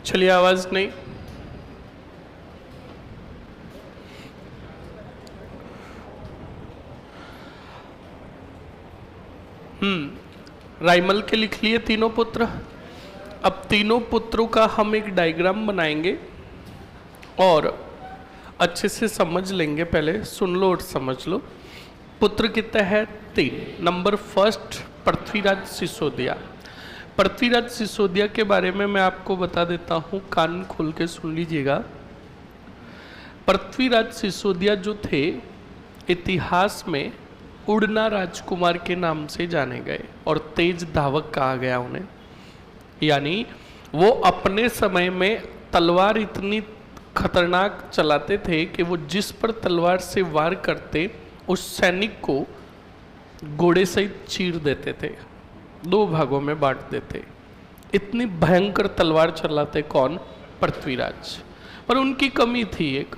चलिए, आवाज नहीं। राइमल के लिख लिए तीनों पुत्र। अब तीनों पुत्रों का हम एक डायग्राम बनाएंगे और अच्छे से समझ लेंगे। पहले सुन लो और समझ लो। पुत्र कितने हैं? 3। Number first Prithviraj Sisodia. पृथ्वीराज सिसोदिया के बारे में मैं आपको बता देता हूँ, कान खोल के सुन लीजिएगा। पृथ्वीराज सिसोदिया जो थे, इतिहास में उड़ना राजकुमार के नाम से जाने गए और तेज धावक कहा गया उन्हें। यानी वो अपने समय में तलवार इतनी खतरनाक चलाते थे कि वो जिस पर तलवार से वार करते उस सैनिक को घोड़े सहित चीर देते थे, 2 भागों में बांट देते। इतनी भयंकर तलवार चलाते कौन? पृथ्वीराज। पर उनकी कमी थी एक,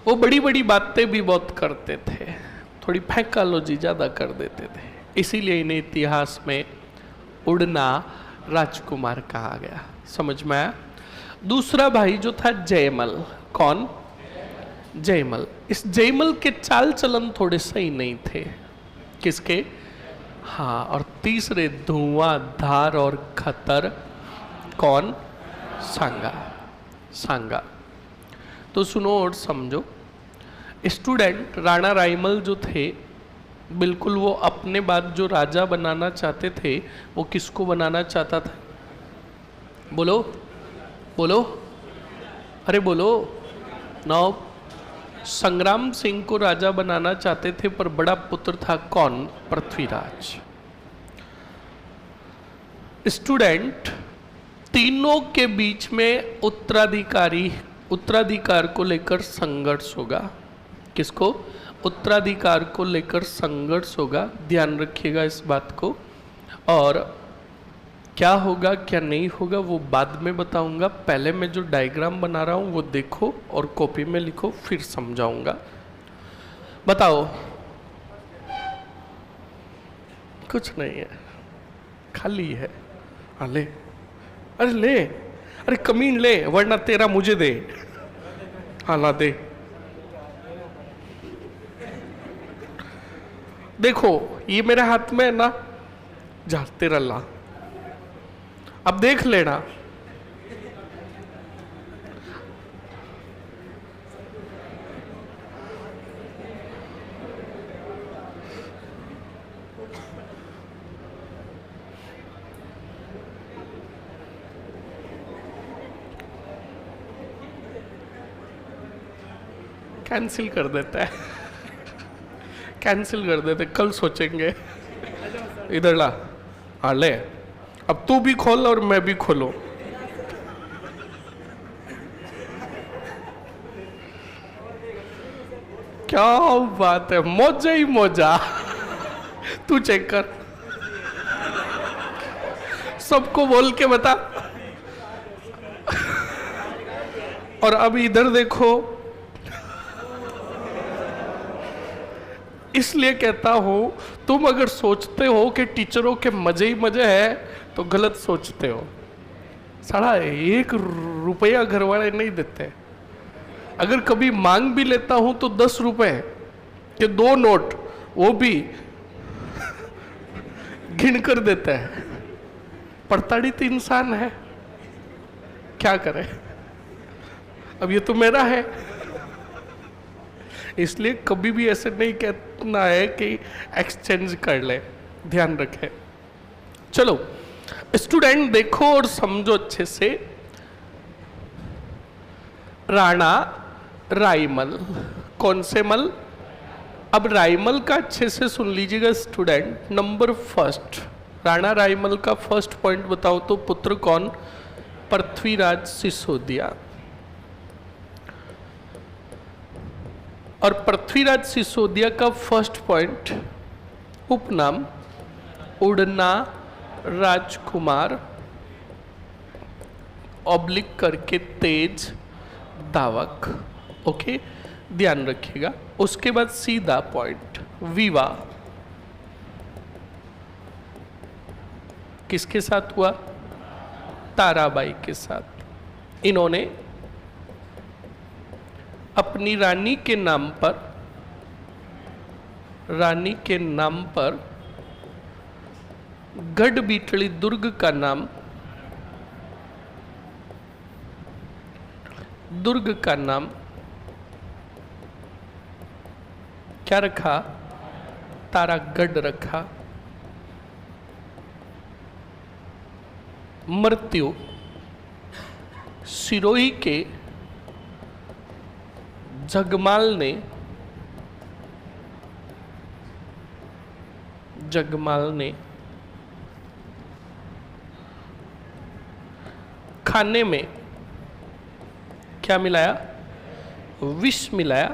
वो बड़ी बड़ी बातें भी बहुत करते थे, थोड़ी फैंकालोजी ज़्यादा कर देते थे, इसीलिए इन्हें इतिहास में उड़ना राजकुमार कहा गया। समझ में आया? दूसरा भाई जो था जयमल। कौन? जयमल। इस जयमल के चाल चलन थोड़े सही नहीं थे। किसके? हाँ। और तीसरे धुआंधार और खतर। कौन? सांगा। सांगा। तो सुनो और समझो। स्टूडेंट, राणा रायमल जो थे, बिल्कुल वो अपने बाद जो राजा बनाना चाहते थे, वो किसको बनाना चाहता था? बोलो बोलो, अरे बोलो। नौ संग्राम सिंह को राजा बनाना चाहते थे, पर बड़ा पुत्र था कौन? पृथ्वीराज। स्टूडेंट, तीनों के बीच में उत्तराधिकार को लेकर संघर्ष होगा। किसको? उत्तराधिकार को लेकर संघर्ष होगा। ध्यान रखिएगा इस बात को। और क्या होगा क्या नहीं होगा वो बाद में बताऊंगा। पहले मैं जो डायग्राम बना रहा हूं वो देखो और कॉपी में लिखो, फिर समझाऊंगा। बताओ। कुछ नहीं है, खाली है। हाँ ले, अरे ले, अरे कमीन ले, वरना तेरा मुझे दे। हाँ ला दे। देखो ये मेरे हाथ में है ना, जा तेरा ला। अब देख लेना। कैंसिल कर देता है, कैंसिल कर देते, कल सोचेंगे। इधर ला। हाँ ले। अब तू भी खोल और मैं भी खोलूं। क्या बात है, मौजा ही मौजा। तू चेक कर, सबको बोल के बता। और अब इधर देखो। इसलिए कहता हूं, तुम अगर सोचते हो कि टीचरों के मजे ही मजे है तो गलत सोचते हो। साढ़ा 1 रुपया घर वाले नहीं देते। अगर कभी मांग भी लेता हूं तो 10 रुपए के 2 नोट, वो भी गिन कर देते हैं। प्रताड़ित इंसान है, क्या करे। अब ये तो मेरा है, इसलिए कभी भी ऐसे नहीं कहना है कि एक्सचेंज कर ले। ध्यान रखें। चलो स्टूडेंट, देखो और समझो अच्छे से। राणा रायमल। कौन से मल? अब रायमल का अच्छे से सुन लीजिएगा student. Number first, Rana Raimal का फर्स्ट पॉइंट बताओ तो पुत्र कौन? पृथ्वीराज सिसोदिया। और पृथ्वीराज सिसोदिया का फर्स्ट पॉइंट, उपनाम उड़ना राजकुमार ऑब्लिक करके तेज धावक। ओके, ध्यान रखिएगा। उसके बाद सीधा पॉइंट, विवाह किसके साथ हुआ? ताराबाई के साथ। इन्होंने अपनी रानी के नाम पर गढ़बीटली दुर्ग का नाम क्या रखा? तारागढ़ रखा। मृत्यु सिरोही के जगमाल ने खाने में क्या मिलाया? विष मिलाया।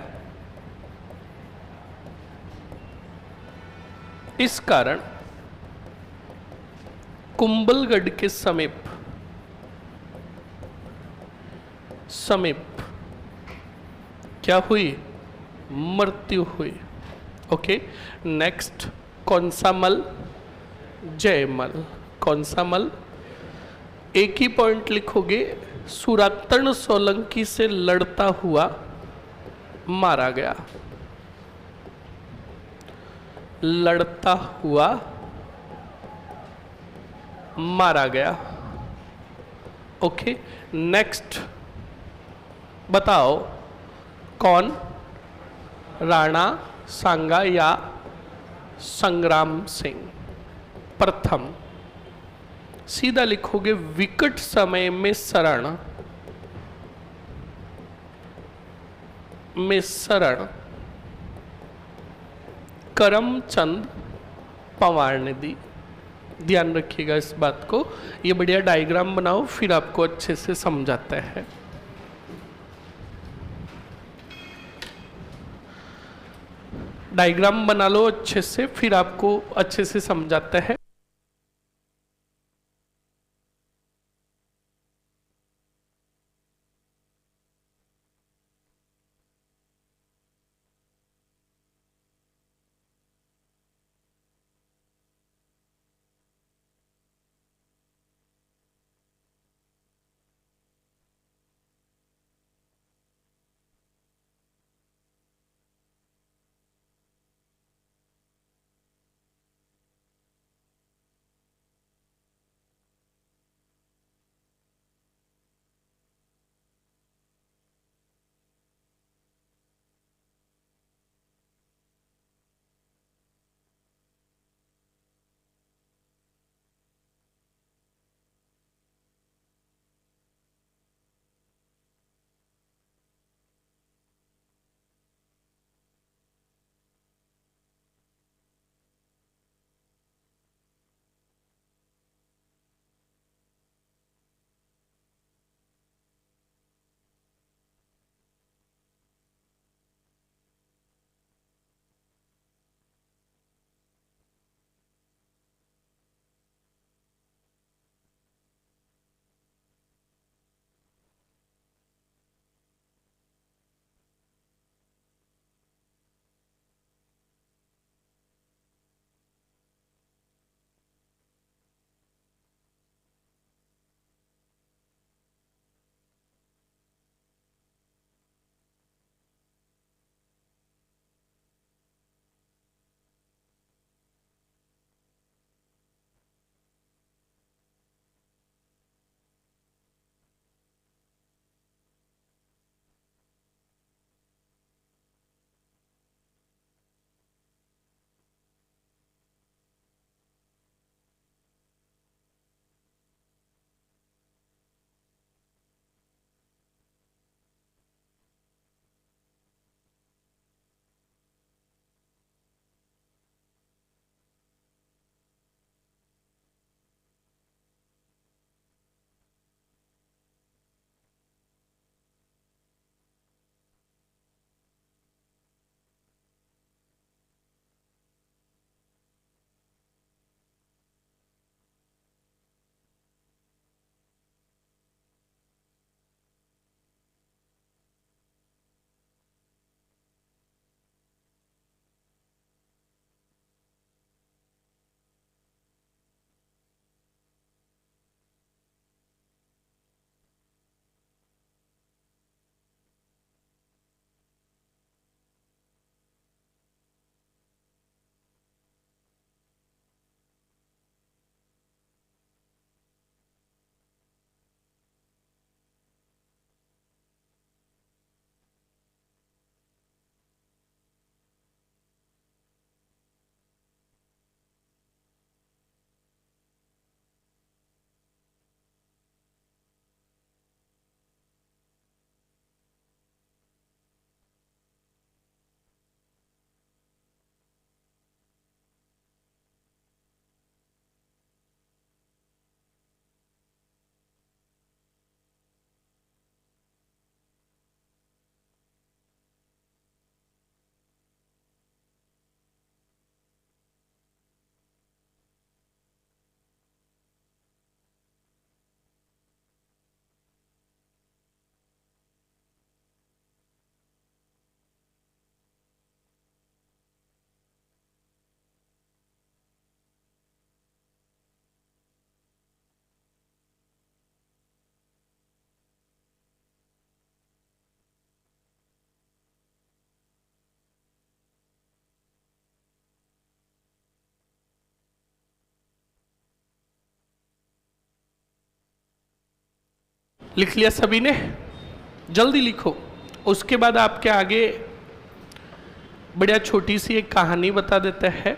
इस कारण कुंभलगढ़ के समीप क्या हुई? मृत्यु हुई। ओके, नेक्स्ट, कौन सा मल? जयमल। कौन सा मल? एक ही पॉइंट लिखोगे, सुरातन सोलंकी से लड़ता हुआ मारा गया। लड़ता हुआ मारा गया। ओके, नेक्स्ट बताओ, कौन? राणा सांगा या संग्राम सिंह? प्रथम। सीधा लिखोगे, विकट समय में शरण करमचंद पवार ने दी। ध्यान रखिएगा इस बात को। ये बढ़िया डायग्राम बनाओ, फिर आपको अच्छे से समझाते हैं। डायग्राम बना लो अच्छे से, फिर आपको अच्छे से समझाते हैं। लिख लिया सभी ने? जल्दी लिखो। उसके बाद आपके आगे बढ़िया छोटी सी एक कहानी बता देते हैं।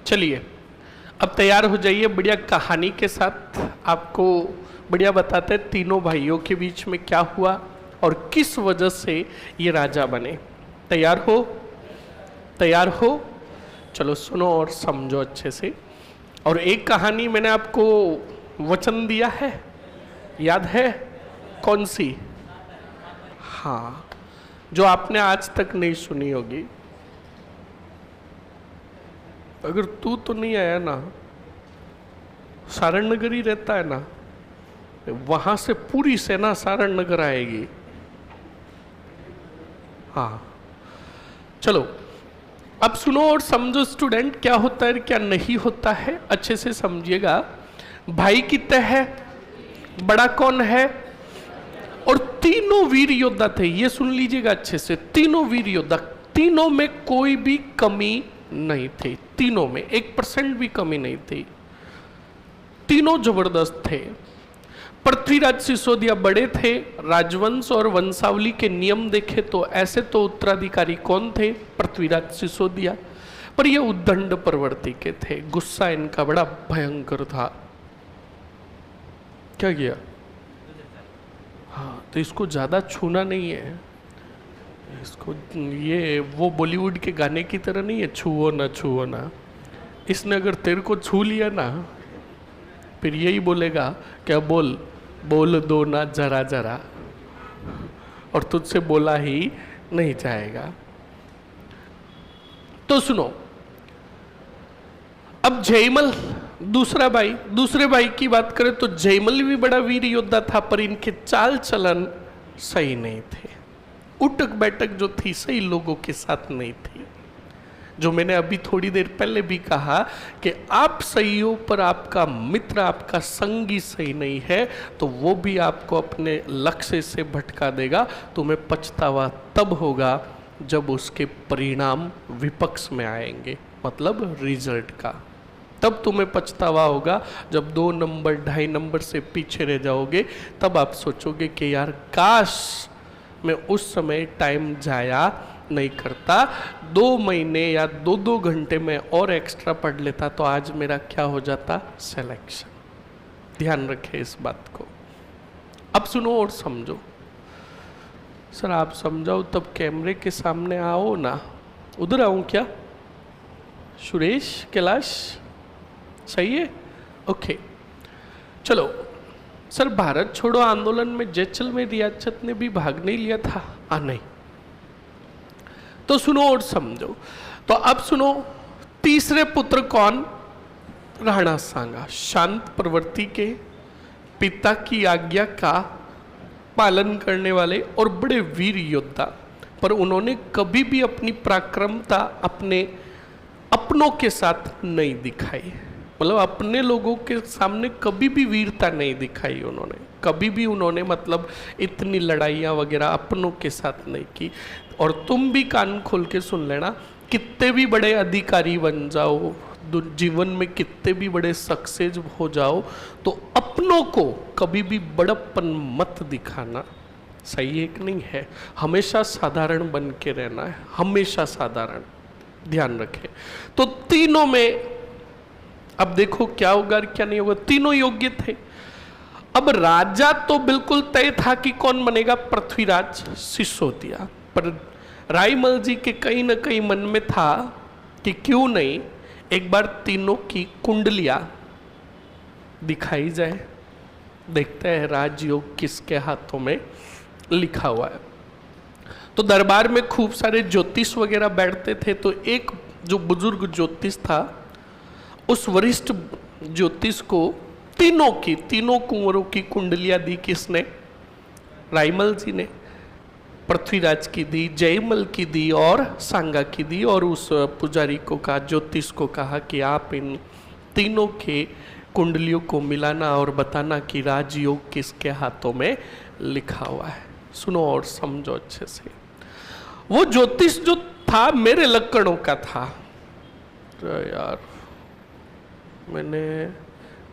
चलिए अब तैयार हो जाइए बढ़िया कहानी के साथ। आपको बढ़िया बताते हैं तीनों भाइयों के बीच में क्या हुआ और किस वजह से ये राजा बने। तैयार हो? तैयार हो? चलो सुनो और समझो अच्छे से। और एक कहानी मैंने आपको वचन दिया है, याद है? कौन सी? हाँ, जो आपने आज तक नहीं सुनी होगी। अगर तू तो नहीं आया ना, सारण नगर ही रहता है ना, वहां से पूरी सेना सारण नगर आएगी। हाँ चलो अब सुनो और समझो स्टूडेंट, क्या होता है क्या नहीं होता है, अच्छे से समझिएगा। भाई कितने हैं? बड़ा कौन है? और तीनों वीर योद्धा थे, ये सुन लीजिएगा अच्छे से। तीनों वीर योद्धा, तीनों में कोई भी कमी नहीं थी, तीनों में 1% भी कमी नहीं थी, तीनों जबरदस्त थे। पृथ्वीराज सिसोदिया बड़े थे। राजवंश और वंशावली के नियम देखे तो ऐसे तो उत्तराधिकारी कौन थे? पृथ्वीराज सिसोदिया। पर ये उद्दंड प्रवृत्ति के थे, गुस्सा इनका बड़ा भयंकर था। क्या किया? हाँ, तो इसको ज्यादा छूना नहीं है, इसको ये वो बॉलीवुड के गाने की तरह नहीं है, छुओ ना छुओ ना। इसने अगर तेरे को छू लिया ना, फिर यही बोलेगा क्या, बोल बोल दो ना जरा जरा, और तुझसे बोला ही नहीं जाएगा। तो सुनो, अब जयमल दूसरे भाई की बात करें तो जयमल भी बड़ा वीर योद्धा था, पर इनके चाल चलन सही नहीं थे। उठक बैठक जो थी सही लोगों के साथ नहीं थी। जो मैंने अभी थोड़ी देर पहले भी कहा कि आप सही हो पर आपका मित्र, आपका संगी सही नहीं है, तो वो भी आपको अपने लक्ष्य से भटका देगा। तुम्हें पछतावा तब होगा जब उसके परिणाम विपक्ष में आएंगे, मतलब रिजल्ट का। तब तुम्हें पछतावा होगा जब 2 नंबर 2.5 नंबर से पीछे रह जाओगे। तब आप सोचोगे कि यार काश मैं उस समय टाइम जाया नहीं करता, 2 महीने या 2 घंटे में और एक्स्ट्रा पढ़ लेता तो आज मेरा क्या हो जाता, सिलेक्शन। ध्यान रखें इस बात को। अब सुनो और समझो। सर आप समझाओ तब कैमरे के सामने आओ ना। उधर आऊं क्या? सुरेश, कैलाश, सही है? ओके चलो। सर भारत छोड़ो आंदोलन में जैसलमेर रियासत ने भी भाग नहीं लिया था? नहीं। तो सुनो और समझो। तो अब सुनो, तीसरे पुत्र कौन? राणा सांगा, शांत प्रवृत्ति के, पिता की आज्ञा का पालन करने वाले और बड़े वीर योद्धा। पर उन्होंने कभी भी अपनी पराक्रमता अपने अपनों के साथ नहीं दिखाई, मतलब अपने लोगों के सामने कभी भी वीरता नहीं दिखाई उन्होंने, कभी भी उन्होंने मतलब इतनी लड़ाइयाँ वगैरह अपनों के साथ नहीं की। और तुम भी कान खोल के सुन लेना, कितने भी बड़े अधिकारी बन जाओ, जीवन में कितने भी बड़े सक्सेस हो जाओ, तो अपनों को कभी भी बड़प्पन मत दिखाना। सही है कि नहीं है? हमेशा साधारण बन के रहना है, हमेशा साधारण। ध्यान रखें। तो तीनों में अब देखो क्या होगा क्या नहीं होगा। तीनों योग्य थे। अब राजा तो बिल्कुल तय था कि कौन बनेगा, पृथ्वीराज सिसोदिया। पर रायमल जी के कहीं ना कहीं मन में था कि क्यों नहीं एक बार तीनों की कुंडलियां दिखाई जाए। देखते हैं राजयोग किसके हाथों में लिखा हुआ है। तो दरबार में खूब सारे ज्योतिष वगैरह बैठते थे, तो एक जो बुजुर्ग ज्योतिष था, उस वरिष्ठ ज्योतिष को तीनों कुंवरों की कुंडलियां दी। किसने? रायमल जी ने। पृथ्वीराज की दी, जयमल की दी और सांगा की दी। और उस पुजारी को कहा, ज्योतिष को कहा कि आप इन तीनों के कुंडलियों को मिलाना और बताना कि राजयोग किसके हाथों में लिखा हुआ है। सुनो और समझो अच्छे से। वो ज्योतिष जो था मेरे लक्षणों का था। तो यार मैंने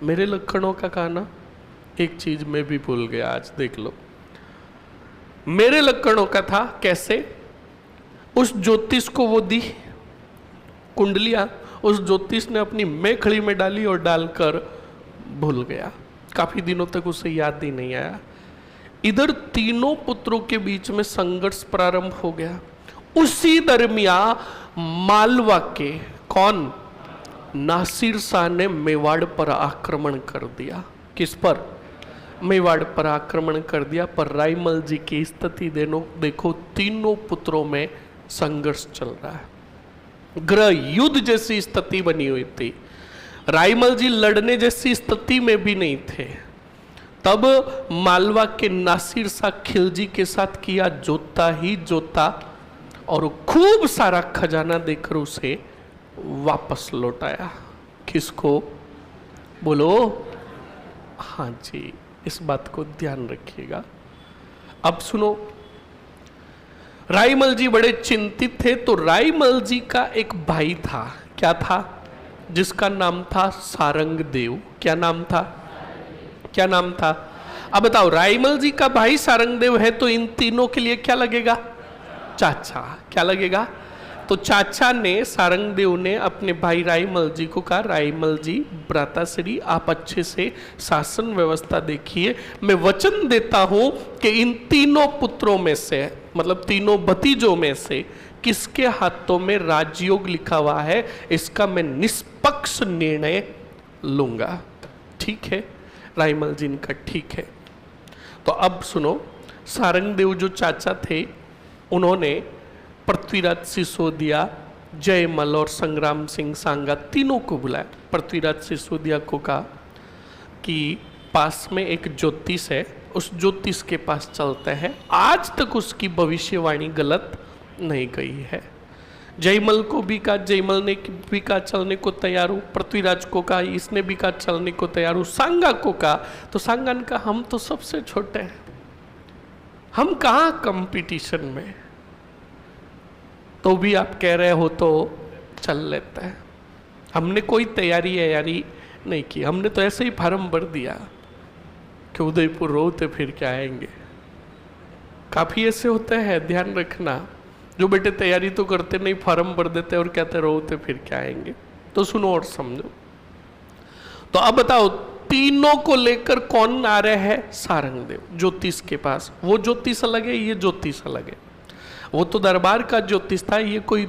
मेरे लक्षणों का कहा ना, एक चीज मैं भी भूल गया आज, देख लो। मेरे लक्षणों का था। कैसे? उस ज्योतिष को वो दी कुंडलियां, उस ज्योतिष ने अपनी मेखड़ी में डाली और डालकर भूल गया। काफी दिनों तक उसे याद ही नहीं आया। इधर तीनों पुत्रों के बीच में संघर्ष प्रारंभ हो गया। उसी दरमियान मालवा के कौन? नासिर शाह ने मेवाड़ पर आक्रमण कर दिया। किस पर? मेवाड़ पर आक्रमण कर दिया। पर रायमल जी की स्थिति देखो, तीनों पुत्रों में संघर्ष चल रहा है। गृह युद्ध जैसी स्थिति बनी हुई थी। रायमल जी लड़ने जैसी स्थिति में भी नहीं थे। तब मालवा के नासिर शाह खिलजी के साथ किया जोता ही जोता, और खूब सारा खजाना देकर उसे वापस लौटाया। किसको? बोलो। हाँ जी, इस बात को ध्यान रखिएगा। अब सुनो, रायमल जी बड़े चिंतित थे। तो रायमल जी का एक भाई था। क्या था? जिसका नाम था सारंग देव। क्या नाम था? क्या नाम था? अब बताओ, रायमल जी का भाई सारंग देव है तो इन तीनों के लिए क्या लगेगा? चाचा। क्या लगेगा? तो चाचा ने, सारंग देव ने अपने भाई रायमल जी को कहा, रायमल जी भ्राताश्री आप अच्छे से शासन व्यवस्था देखिए। मैं वचन देता हूं कि इन तीनों पुत्रों में से, मतलब तीनों भतीजों में से किसके हाथों में राजयोग लिखा हुआ है, इसका मैं निष्पक्ष निर्णय लूंगा। ठीक है? रायमल जी का ठीक है। तो अब सुनो, सारंग देव जो चाचा थे, उन्होंने पृथ्वीराज सिसोदिया, जयमल और संग्राम सिंह सांगा तीनों को बुलाया। पृथ्वीराज सिसोदिया को कहा कि पास में एक ज्योतिष है, उस ज्योतिष के पास चलते हैं, आज तक उसकी भविष्यवाणी गलत नहीं गई है। जयमल को भी कहा, जयमल ने भी कहा चलने को तैयार हूँ। पृथ्वीराज को कहा, इसने भी कहा चलने को तैयार हूँ। सांगा को कहा, तो सांगा ने कहा हम तो सबसे छोटे हैं, हम कहाँ कंपटीशन में, तो भी आप कह रहे हो तो चल लेता है। हमने कोई तैयारी यारी नहीं की, हमने तो ऐसे ही फार्म भर दिया कि उदयपुर रोते फिर क्या आएंगे। काफी ऐसे होते हैं, ध्यान रखना, जो बेटे तैयारी तो करते नहीं, फार्म भर देते और कहते रोते फिर क्या आएंगे। तो सुनो और समझो। तो अब बताओ, तीनों को लेकर कौन आ रहे हैं? सारंग देव ज्योतिष के पास। वो ज्योतिष अलग है, ये ज्योतिष अलग है। वो तो दरबार का ज्योतिष था, ये कोई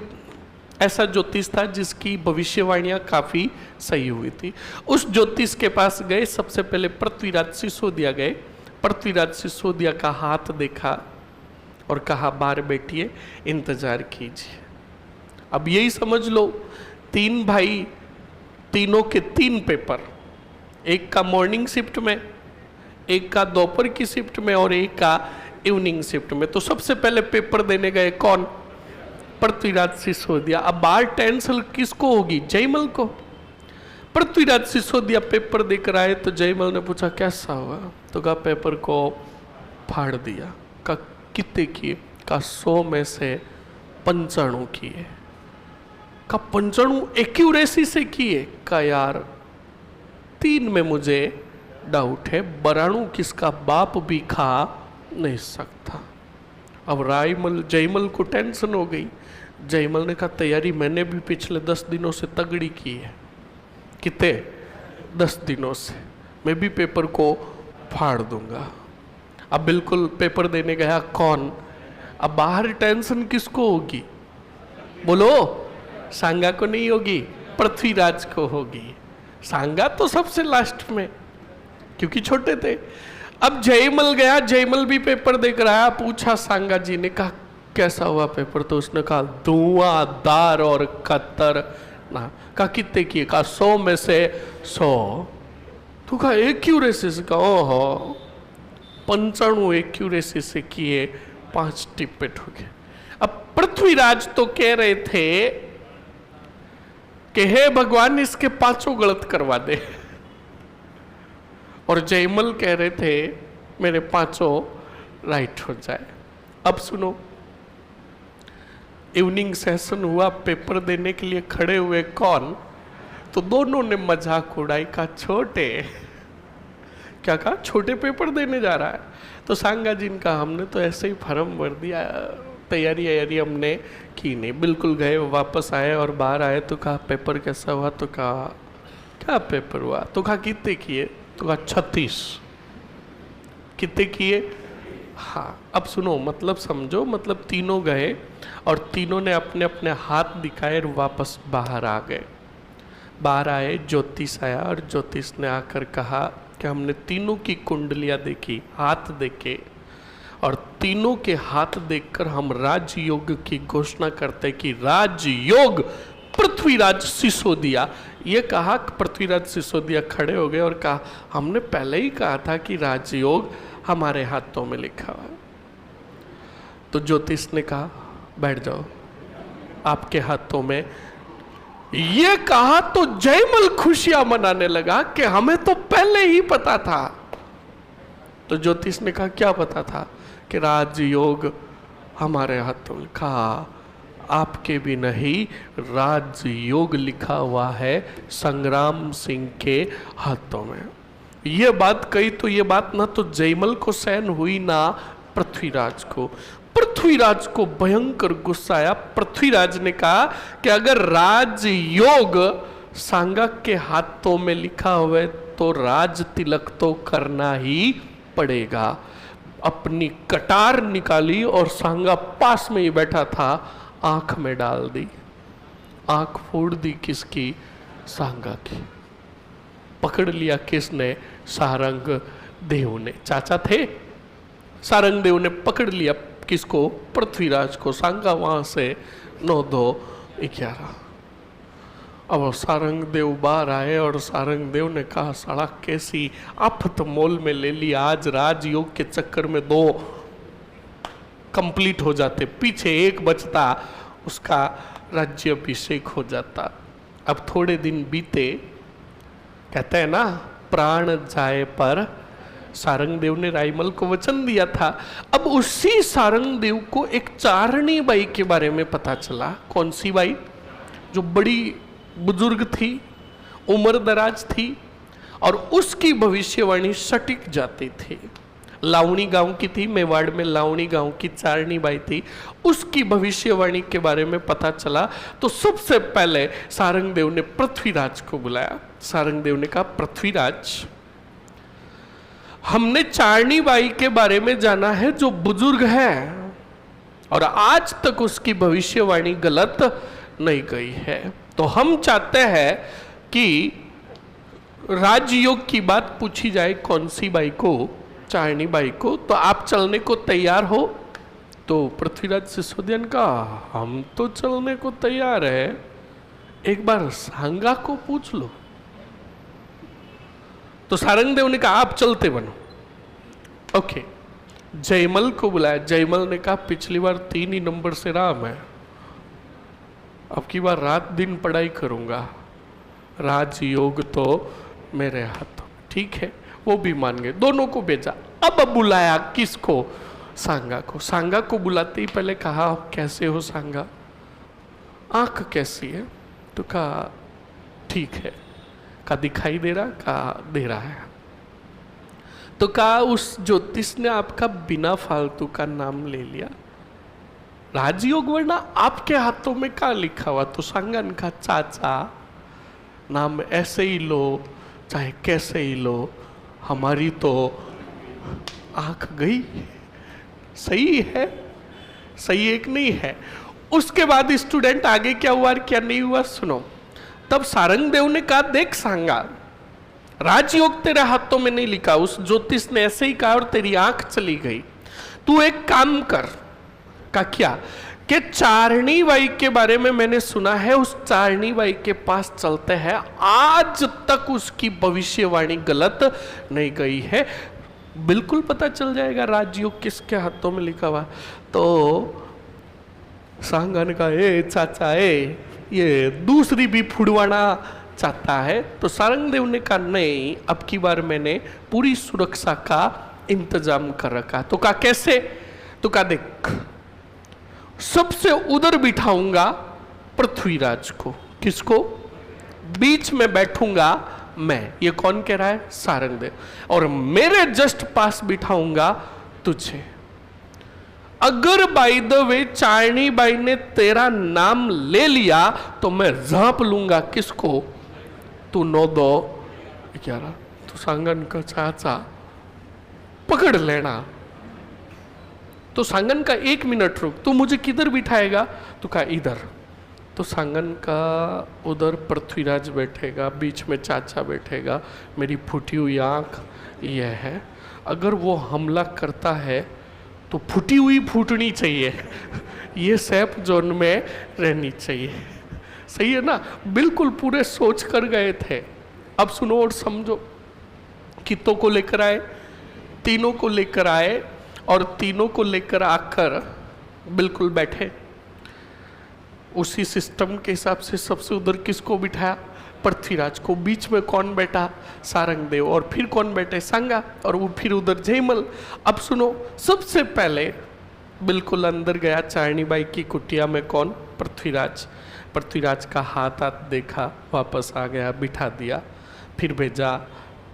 ऐसा ज्योतिष था जिसकी भविष्यवाणियां काफी सही हुई थी। उस ज्योतिष के पास गए। सबसे पहले पृथ्वीराज सिसोदिया गए। पृथ्वीराज सिसोदिया का हाथ देखा और कहा बाहर बैठिए, इंतजार कीजिए। अब यही समझ लो, तीन भाई, तीनों के तीन पेपर, एक का मॉर्निंग शिफ्ट में, एक का दोपहर की शिफ्ट में और एक का इवनिंग शिफ्ट में। तो सबसे पहले पेपर देने गए कौन? पृथ्वीराज सिसोदिया। अब बाहर टेंशन किसको होगी? जयमल को। पृथ्वीराज सिसोदिया पेपर देकर आए तो जयमल ने पूछा कैसा हुआ? तो कहा पेपर को फाड़ दिया। का कितने किए? का 100 में से 95 किए। का 95 एक्यूरेसी से किए? का यार 3 में मुझे डाउट है, 92 किसका बाप भी खा नहीं सकता। अब जयमल को टेंशन हो गई। जयमल ने कहा तैयारी मैंने भी पिछले 10 दिनों से तगड़ी की है। कितने? 10 दिनों से। मैं भी पेपर को फाड़ दूंगा। अब बिल्कुल पेपर देने गया कौन? अब बाहर टेंशन किसको होगी? बोलो। सांगा को नहीं होगी, पृथ्वीराज को होगी। सांगा तो सबसे लास्ट में। क्योंकि छोटे थे। अब जयमल गया, जयमल भी पेपर देख रहा है। पूछा सांगा जी ने, कहा कैसा हुआ पेपर? तो उसने कहा धुआंधार और खतर ना। कहा कितने किए? कहा 100 में से 100। तो कहा एक्यूरेसी से? कहा ओहो 95 एक्यूरेसी से किए, 5 टिप्पे ठोके। अब पृथ्वीराज तो कह रहे थे कि हे भगवान इसके 5 गलत करवा दे, और जयमल कह रहे थे मेरे 5 राइट हो जाए। अब सुनो, इवनिंग सेशन हुआ, पेपर देने के लिए खड़े हुए कौन? तो दोनों ने मजाक उड़ाई, कहा छोटे। क्या कहा? छोटे पेपर देने जा रहा है। तो सांगा जी ने कहा हमने तो ऐसे ही फॉर्म भर दिया, तैयारी हमने की नहीं। बिल्कुल गए, वापस आए और बाहर आए तो कहा पेपर कैसा हुआ? तो कहा क्या पेपर हुआ? तो कहा कितने किए? तो कहा 36। कितने किए? हाँ। अब सुनो, मतलब समझो, मतलब तीनों गए और तीनों ने अपने अपने हाथ दिखाए और वापस बाहर आ गए। बाहर आए, ज्योतिष आया और ज्योतिष ने आकर कहा कि हमने तीनों की कुंडलियां देखी, हाथ देखे, और तीनों के हाथ देखकर हम राजयोग की घोषणा करते कि राजयोग पृथ्वीराज सिसोदिया। ये कहा, पृथ्वीराज सिसोदिया खड़े हो गए और कहा हमने पहले ही कहा था कि राजयोग हमारे हाथों में लिखा हुआ है। तो ज्योतिष ने कहा बैठ जाओ, आपके हाथों में। ये कहा तो जयमल खुशियां मनाने लगा कि हमें तो पहले ही पता था। तो ज्योतिष ने कहा क्या पता था? कि राजयोग हमारे हाथों में लिखा। आपके भी नहीं, राजयोग लिखा हुआ है संग्राम सिंह के हाथों में। ये बात कही तो ये बात ना तो जयमल को सहन हुई ना पृथ्वीराज को। पृथ्वीराज को भयंकर गुस्सा आया। पृथ्वीराज ने कहा कि अगर राजयोग सांगा के हाथों में लिखा हुआ है तो राज तिलक तो करना ही पड़ेगा। अपनी कटार निकाली और सांगा पास में ही बैठा था, आंख में डाल दी। आंख फोड़ दी किसकी? सांगा की। पकड़ लिया किसने? सारंग देव ने। चाचा थे। सारंग देव ने पकड़ लिया किसको? पृथ्वीराज को। सांगा वहां से 9-2-11। अब सारंग देव बाहर आए और सारंग देव ने कहा साला कैसी आफत मोल में ले ली। आज राजयोग के चक्कर में 2 कंप्लीट हो जाते, पीछे 1 बचता, उसका राज्याभिषेक हो जाता। अब थोड़े दिन बीते, कहते हैं ना प्राण जाए पर। सारंग देव ने रायमल को वचन दिया था। अब उसी सारंग देव को एक चारणी बाई के बारे में पता चला। कौन सी बाई? जो बड़ी बुजुर्ग थी, उम्र दराज थी, और उसकी भविष्यवाणी सटीक जाती थी। लावणी गांव की थी, मेवाड़ में लावणी गांव की चारणी बाई थी। उसकी भविष्यवाणी के बारे में पता चला तो सबसे पहले सारंग देव ने पृथ्वीराज को बुलाया। सारंग देव ने कहा पृथ्वीराज, हमने चारणी बाई के बारे में जाना है जो बुजुर्ग है और आज तक उसकी भविष्यवाणी गलत नहीं गई है। तो हम चाहते हैं कि राजयोग की बात पूछी जाए। कौन सी बाई को? चारणी बाई को। तो आप चलने को तैयार हो? तो पृथ्वीराज सिसोदिया ने कहा हम तो चलने को तैयार है, एक बार सांगा को पूछ लो। तो सारंग देव ने कहा आप चलते बनो। ओके। जयमल को बुलाया। जयमल ने कहा पिछली बार 3 ही नंबर से रहा मैं, अब की बार रात दिन पढ़ाई करूंगा, राजयोग तो मेरे हाथों। ठीक है, वो भी मान गए। दोनों को भेजा। अब बुलाया किसको? सांगा को। सांगा को बुलाते ही पहले कहा कैसे हो सांगा, आंख कैसी है? तो कहा ठीक है। कहा दिखाई दे रहा? कहा दे रहा है। तो कहा उस ज्योतिष ने आपका बिना फालतू का नाम ले लिया, राजयोग वरना आपके हाथों में क्या लिखा हुआ? तो सांगा ने कहा चाचा नाम ऐसे ही लो चाहे कैसे ही लो, हमारी तो आंख गई। सही है, सही एक नहीं है। उसके बाद स्टूडेंट आगे क्या हुआ क्या नहीं हुआ सुनो। तब सारंग देव ने कहा देख सांगा, राजयोग तेरे हाथों में नहीं लिखा, उस ज्योतिष ने ऐसे ही कहा और तेरी आंख चली गई। तू एक काम कर। का क्या? कि चारणी बाई के बारे में मैंने सुना है, उस चारणी बाई के पास चलते हैं, आज तक उसकी भविष्यवाणी गलत नहीं गई है, बिल्कुल पता चल जाएगा राजयोग किसके हाथों में लिखा हुआ। तो सांगा ने कहा, ए चाचा ये दूसरी भी फुड़वाना चाहता है। तो सारंगदेव ने कहा नहीं, अब की बार मैंने पूरी सुरक्षा का इंतजाम कर रखा। तो कहा कैसे? तो कहा देख, सबसे उधर बिठाऊंगा पृथ्वीराज को। किसको? बीच में बैठूंगा मैं। ये कौन कह रहा है? सारंगदेव। और मेरे जस्ट पास बिठाऊंगा तुझे। अगर बाय द वे चारणी बाई ने तेरा नाम ले लिया तो मैं झांप लूंगा। किसको? तू 9-2-11। तो सांगन का चाचा पकड़ लेना। तो सांगन का 1 मिनट रुक, तू मुझे किधर बिठाएगा? तो कहा इधर। तो सांगन का उधर पृथ्वीराज बैठेगा, बीच में चाचा बैठेगा, मेरी फूटी हुई आंख यह है। अगर वो हमला करता है तो फूटी हुई फूटनी चाहिए, ये सेफ जोन में रहनी चाहिए। सही है ना? बिल्कुल पूरे सोच कर गए थे। अब सुनो और समझो। कितों को लेकर आए? तीनों को लेकर आए और तीनों को लेकर आकर बिल्कुल बैठे। उसी सिस्टम के हिसाब से सबसे उधर किसको बिठाया? पृथ्वीराज को। बीच में कौन बैठा? सारंगदेव। और फिर कौन बैठे? सांगा। और वो फिर उधर जयमल। अब सुनो, सबसे पहले बिल्कुल अंदर गया चारणी बाई की कुटिया में। कौन? पृथ्वीराज। पृथ्वीराज का हाथ देखा, वापस आ गया, बिठा दिया। फिर भेजा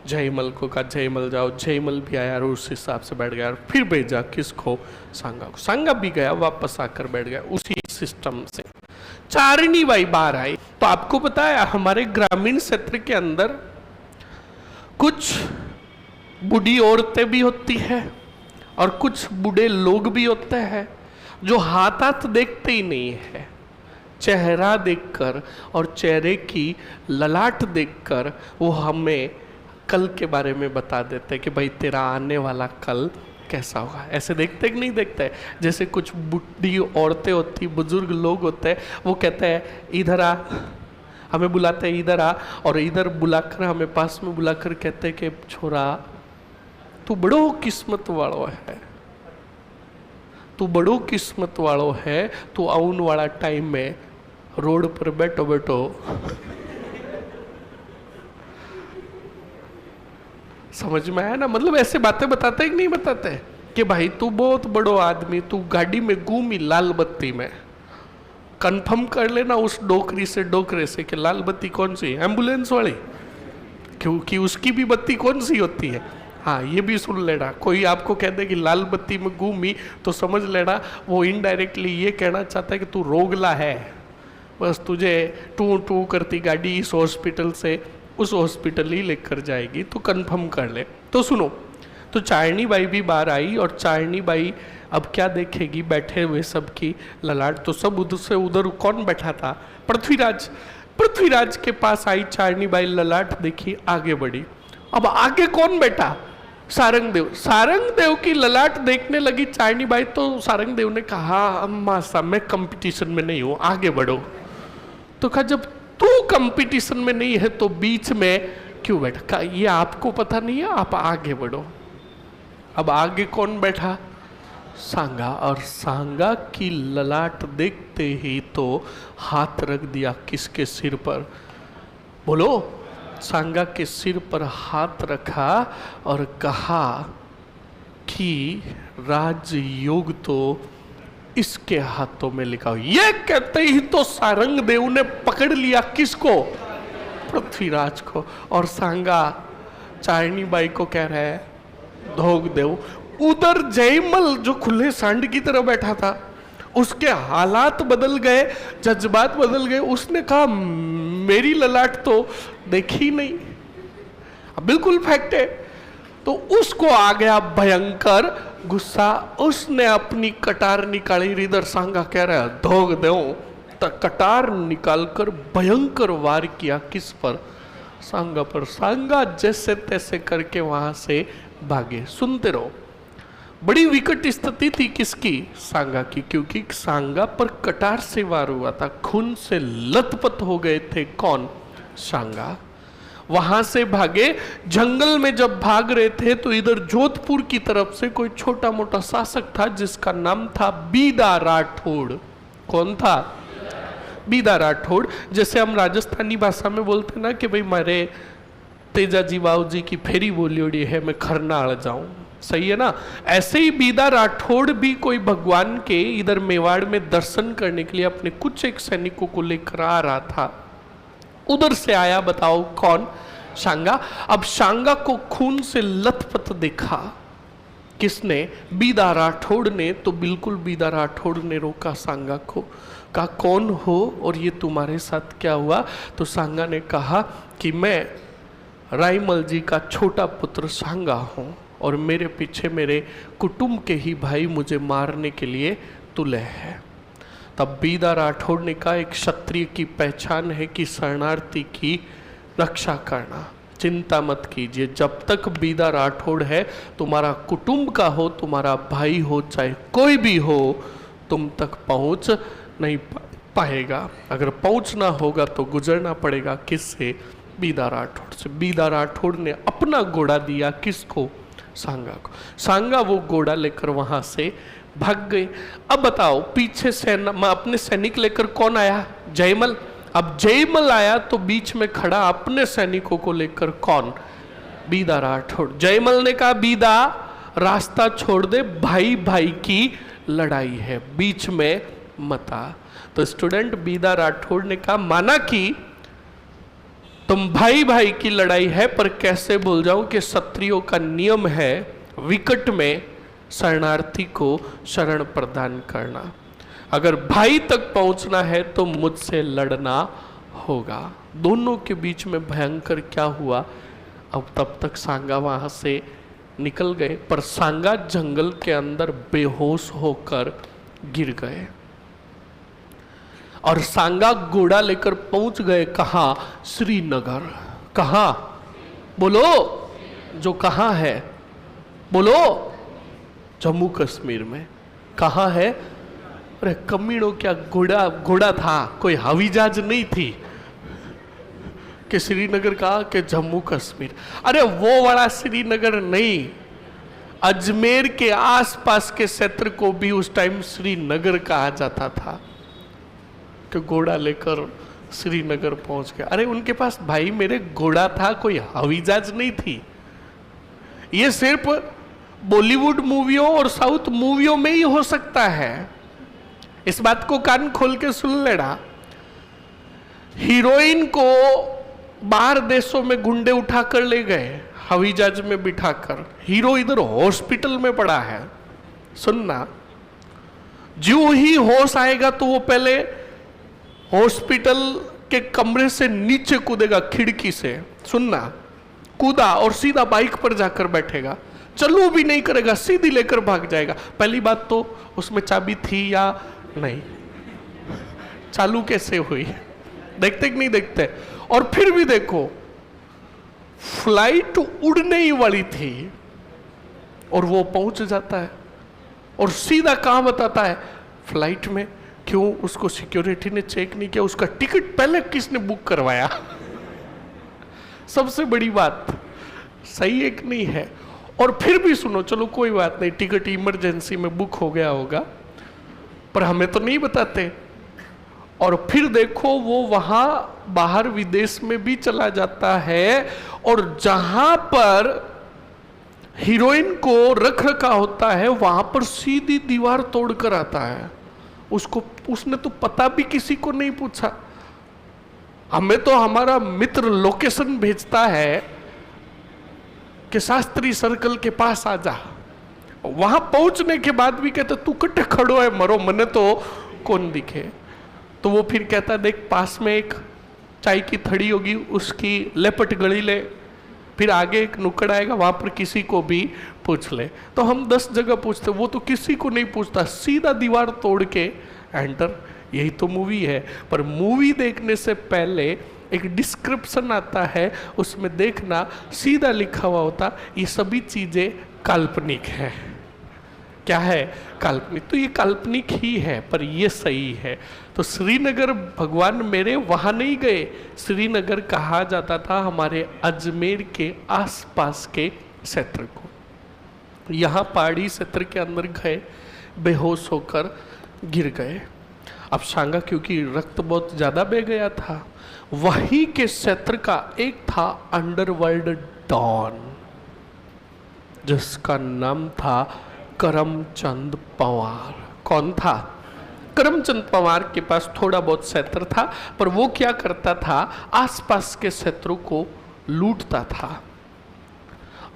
जयमल को, कहा जयमल जाओ। जयमल भी आया और उस हिसाब से बैठ गया। फिर भेजा किसको? सांगा को। सांगा भी गया, वापस आकर बैठ गया उसी सिस्टम से। चारणी बाई बाहर आई। तो आपको पता है हमारे ग्रामीण क्षेत्र के अंदर कुछ बूढ़ी औरतें भी होती है और कुछ बूढ़े लोग भी होते हैं जो हाथ देखते ही नहीं है। चेहरा देखकर और चेहरे की ललाट देखकर वो हमें कल के बारे में बता देते हैं कि भाई तेरा आने वाला कल कैसा होगा। ऐसे देखते कि नहीं देखते? जैसे कुछ बुढ़ी औरतें होती, बुजुर्ग लोग होते हैं, वो कहते हैं इधर आ, हमें बुलाते हैं इधर आ, और इधर बुलाकर हमें पास में बुलाकर कहते हैं कि छोरा तू बड़ो किस्मत वालों है, तू बड़ो किस्मत वालों है, तू आउन वाला टाइम में रोड पर बैठो बैठो समझ में आया ना? मतलब ऐसे बातें बताते कि नहीं बताते कि भाई तू बहुत बड़ो आदमी, तू गाड़ी में घूमी लाल बत्ती में, कंफर्म कर लेना उस डोकरी से डोकरे से कि लाल बत्ती कौन सी? एम्बुलेंस वाली, क्योंकि उसकी भी बत्ती कौन सी होती है। हाँ, ये भी सुन लेना। कोई आपको कह दे कि लाल बत्ती में घूमी तो समझ लेना वो इनडायरेक्टली ये कहना चाहता है कि तू रोगला है, बस तुझे टू टू करती गाड़ी इस हॉस्पिटल से उस हॉस्पिटल ही लेकर जाएगी, तो कंफर्म कर ले। तो सुनो, तो चारणी बाई भी बाहर आई और चारणी बाई अब क्या देखेगी? बैठे हुए सबकी ललाट। तो सब उधर से उधर कौन बैठा था? पृथ्वीराज। पृथ्वीराज के पास आई चारणी बाई, ललाट देखी, आगे बढ़ी। अब आगे कौन बैठा? सारंगदेव। सारंगदेव की ललाट देखने लगी चारणी बाई, तो सारंगदेव ने कहा अम्मा साहब मैं कंपटीशन में नहीं हूं, आगे बढ़ो। तो कहा जब तू कंपटीशन में नहीं है तो बीच में क्यों बैठा? कहा ये आपको पता नहीं है, आप आगे बढ़ो। अब आगे कौन बैठा? सांगा। और सांगा की ललाट देखते ही तो हाथ रख दिया किसके सिर पर? बोलो। सांगा के सिर पर हाथ रखा और कहा कि राजयोग तो इसके हाथों में लिखा हो। ये कहते ही तो सारंगदेव ने पकड़ लिया किसको? पृथ्वीराज को। और सांगा चारणी बाई को कह रहा है धोग देव। उधर जयमल जो खुले सांड की तरह बैठा था, उसके हालात बदल गए, जज्बात बदल गए। उसने कहा मेरी ललाट तो देखी नहीं, बिल्कुल फैक्ट है। तो उसको आ गया भयंकर गुस्सा। उसने अपनी कटार निकाली। इधर सांगा कह रहा है धोग दो, तो कटार निकालकर भयंकर वार किया किस पर? सांगा पर सांगा जैसे तैसे करके वहां से भागे। सुनते रहो, बड़ी विकट स्थिति थी किसकी? सांगा की, क्योंकि सांगा पर कटार से वार हुआ था, खून से लथपथ हो गए थे। कौन? सांगा। वहां से भागे। जंगल में जब भाग रहे थे तो इधर जोधपुर की तरफ से कोई छोटा मोटा शासक था जिसका नाम था बीदा राठौड़। कौन था? बीदा राठौड़। जैसे हम राजस्थानी भाषा में बोलते ना कि भाई मारे तेजाजी बाबू जी की फेरी बोलियोड़ी है, मैं खरना अड़ जाऊं, सही है ना? ऐसे ही बीदा राठौड़ भी कोई भगवान के इधर मेवाड़ में दर्शन करने के लिए अपने कुछ एक सैनिकों को लेकर आ रहा था। उधर से आया, बताओ कौन? सांगा। अब सांगा को खून से लथपथ देखा। किसने? बीदा राठौड़ ने। तो बिल्कुल बीदा राठौड़ ने रोका सांगा को, कहा कौन हो और ये तुम्हारे साथ क्या हुआ? तो सांगा ने कहा कि मैं रायमल जी का छोटा पुत्र सांगा हूँ और मेरे पीछे मेरे कुटुंब के ही भाई मुझे मारने के लिए तुले हैं। तब बीदा राठौड़ ने कहा एक क्षत्रिय की पहचान है कि शरणार्थी की रक्षा करना। चिंता मत कीजिए, जब तक बीदा राठौड़ है, तुम्हारा कुटुंब का हो, तुम्हारा भाई हो, चाहे कोई भी हो, तुम तक पहुंच नहीं पाएगा। अगर पहुंचना होगा तो गुजरना पड़ेगा किससे? बीदा राठौड़ से। बीदा राठौड़ ने अपना घोड़ा दिया किसको? सांगा को। सांगा वो घोड़ा लेकर वहां से भाग गए। अब बताओ पीछे सेना अपने सैनिक लेकर कौन आया? जयमल। अब जयमल आया तो बीच में खड़ा अपने सैनिकों को लेकर कौन? बीदा राठौड़। जयमल ने कहा बीदा रास्ता छोड़ दे, भाई भाई की लड़ाई है, बीच में मत आ। तो स्टूडेंट बीदा राठौड़ ने कहा माना कि तुम भाई भाई की लड़ाई है, पर कैसे भूल जाऊं कि क्षत्रियों का नियम है विकट में शरणार्थी को शरण प्रदान करना। अगर भाई तक पहुंचना है तो मुझसे लड़ना होगा। दोनों के बीच में भयंकर क्या हुआ? अब तब तक सांगा वहां से निकल गए, पर सांगा जंगल के अंदर बेहोश होकर गिर गए और सांगा घोड़ा लेकर पहुंच गए कहां? श्रीनगर। कहां? बोलो, जो कहां है बोलो? जम्मू कश्मीर में। कहां है? अरे कमीनों, क्या घोड़ा था, कोई हवाई जहाज नहीं थी कि श्रीनगर कहा कि जम्मू कश्मीर। अरे वो वाला श्रीनगर नहीं, अजमेर के आसपास के क्षेत्र को भी उस टाइम श्रीनगर कहा जाता था कि घोड़ा लेकर श्रीनगर पहुंच गया। अरे उनके पास भाई मेरे घोड़ा था, कोई हवाई जहाज नहीं थी। ये सिर्फ बॉलीवुड मूवियों और साउथ मूवियों में ही हो सकता है। इस बात को कान खोल के सुन लेना। हीरोइन को बाहर देशों में गुंडे उठा कर ले गए हवाई जहाज में बिठाकर, हीरो इधर हॉस्पिटल में पड़ा है। सुनना, जो ही होश आएगा तो वो पहले हॉस्पिटल के कमरे से नीचे कूदेगा खिड़की से। सुनना, कूदा और सीधा बाइक पर जाकर बैठेगा, चलू भी नहीं करेगा, सीधी लेकर भाग जाएगा। पहली बात तो उसमें चाबी थी या नहीं, चालू कैसे हुई? देखते कि नहीं देखते? और फिर भी देखो, फ्लाइट उड़ने ही वाली थी और वो पहुंच जाता है और सीधा कहां बताता है? फ्लाइट में। क्यों? उसको सिक्योरिटी ने चेक नहीं किया, उसका टिकट पहले किसने बुक करवाया? सबसे बड़ी बात, सही एक नहीं है। और फिर भी सुनो, चलो कोई बात नहीं, टिकट इमरजेंसी में बुक हो गया होगा, पर हमें तो नहीं बताते। और फिर देखो वो वहां बाहर विदेश में भी चला जाता है और जहां पर हीरोइन को रख रखा होता है वहां पर सीधी दीवार तोड़कर आता है। उसने तो पता भी किसी को नहीं पूछा। हमें तो हमारा मित्र लोकेशन भेजता है कि शास्त्री सर्कल के पास आ जा। वहां पहुंचने के बाद भी कहता तू कट्टे खड़ो है, मरो, मने तो कौन दिखे। तो वो फिर कहता देख पास में एक चाय की थड़ी होगी, उसकी लेपट गड़ी ले, फिर आगे एक नुक्कड़ आएगा, वहां पर किसी को भी पूछ ले। तो हम 10 जगह पूछते, वो तो किसी को नहीं पूछता, सीधा दीवार तोड़ के एंटर। यही तो मूवी है। पर मूवी देखने से पहले एक डिस्क्रिप्शन आता है, उसमें देखना सीधा लिखा हुआ होता ये सभी चीजें काल्पनिक है। क्या है? काल्पनिक। तो ये काल्पनिक ही है पर ये सही है। तो श्रीनगर भगवान मेरे वहां नहीं गए, श्रीनगर कहा जाता था हमारे अजमेर के आसपास के क्षेत्र को। यहाँ पहाड़ी क्षेत्र के अंदर गए, बेहोश होकर गिर गए। अब सांगा क्योंकि रक्त बहुत ज्यादा बह गया था, वहीं के क्षेत्र का एक था अंडरवर्ल्ड डॉन जिसका नाम था करमचंद पवार। कौन था? करमचंद पवार के पास थोड़ा बहुत क्षेत्र था, पर वो क्या करता था, आसपास के क्षेत्रों को लूटता था।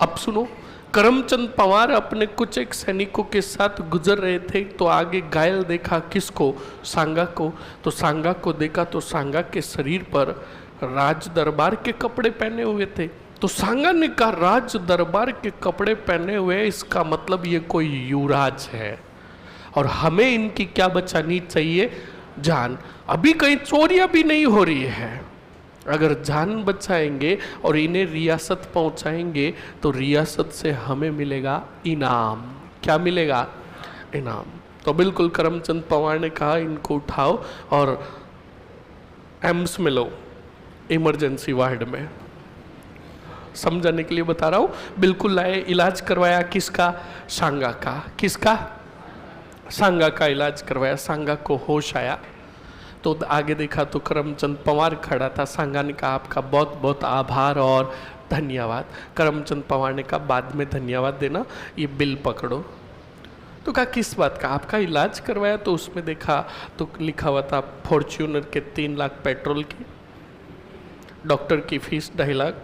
अब सुनो, करमचंद पवार अपने कुछ एक सैनिकों के साथ गुजर रहे थे, तो आगे घायल देखा किसको? सांगा को। तो सांगा को देखा तो सांगा के शरीर पर राज दरबार के कपड़े पहने हुए थे। तो सांगा ने कहा राज दरबार के कपड़े पहने हुए, इसका मतलब ये कोई युवराज है और हमें इनकी क्या बचानी चाहिए? जान। अभी कहीं चोरियां भी नहीं हो रही है, अगर जान बचाएंगे और इन्हें रियासत पहुंचाएंगे तो रियासत से हमें मिलेगा इनाम। क्या मिलेगा? इनाम। तो बिल्कुल करमचंद पवार ने कहा इनको उठाओ और एम्स में लो, इमरजेंसी वार्ड में। समझाने के लिए बता रहा हूं। बिल्कुल लाए, इलाज करवाया किसका? सांगा का। किसका? सांगा का इलाज करवाया। सांगा को होश आया तो आगे देखा तो करमचंद पवार खड़ा था। सांगा ने कहा आपका बहुत बहुत आभार और धन्यवाद। करमचंद पवार ने कहा बाद में धन्यवाद देना, ये बिल पकड़ो। तो कहा किस बात का? आपका इलाज करवाया। तो उसमें देखा तो लिखा हुआ था फॉर्च्यूनर के 3 लाख पेट्रोल की, डॉक्टर की फीस 2.5 लाख,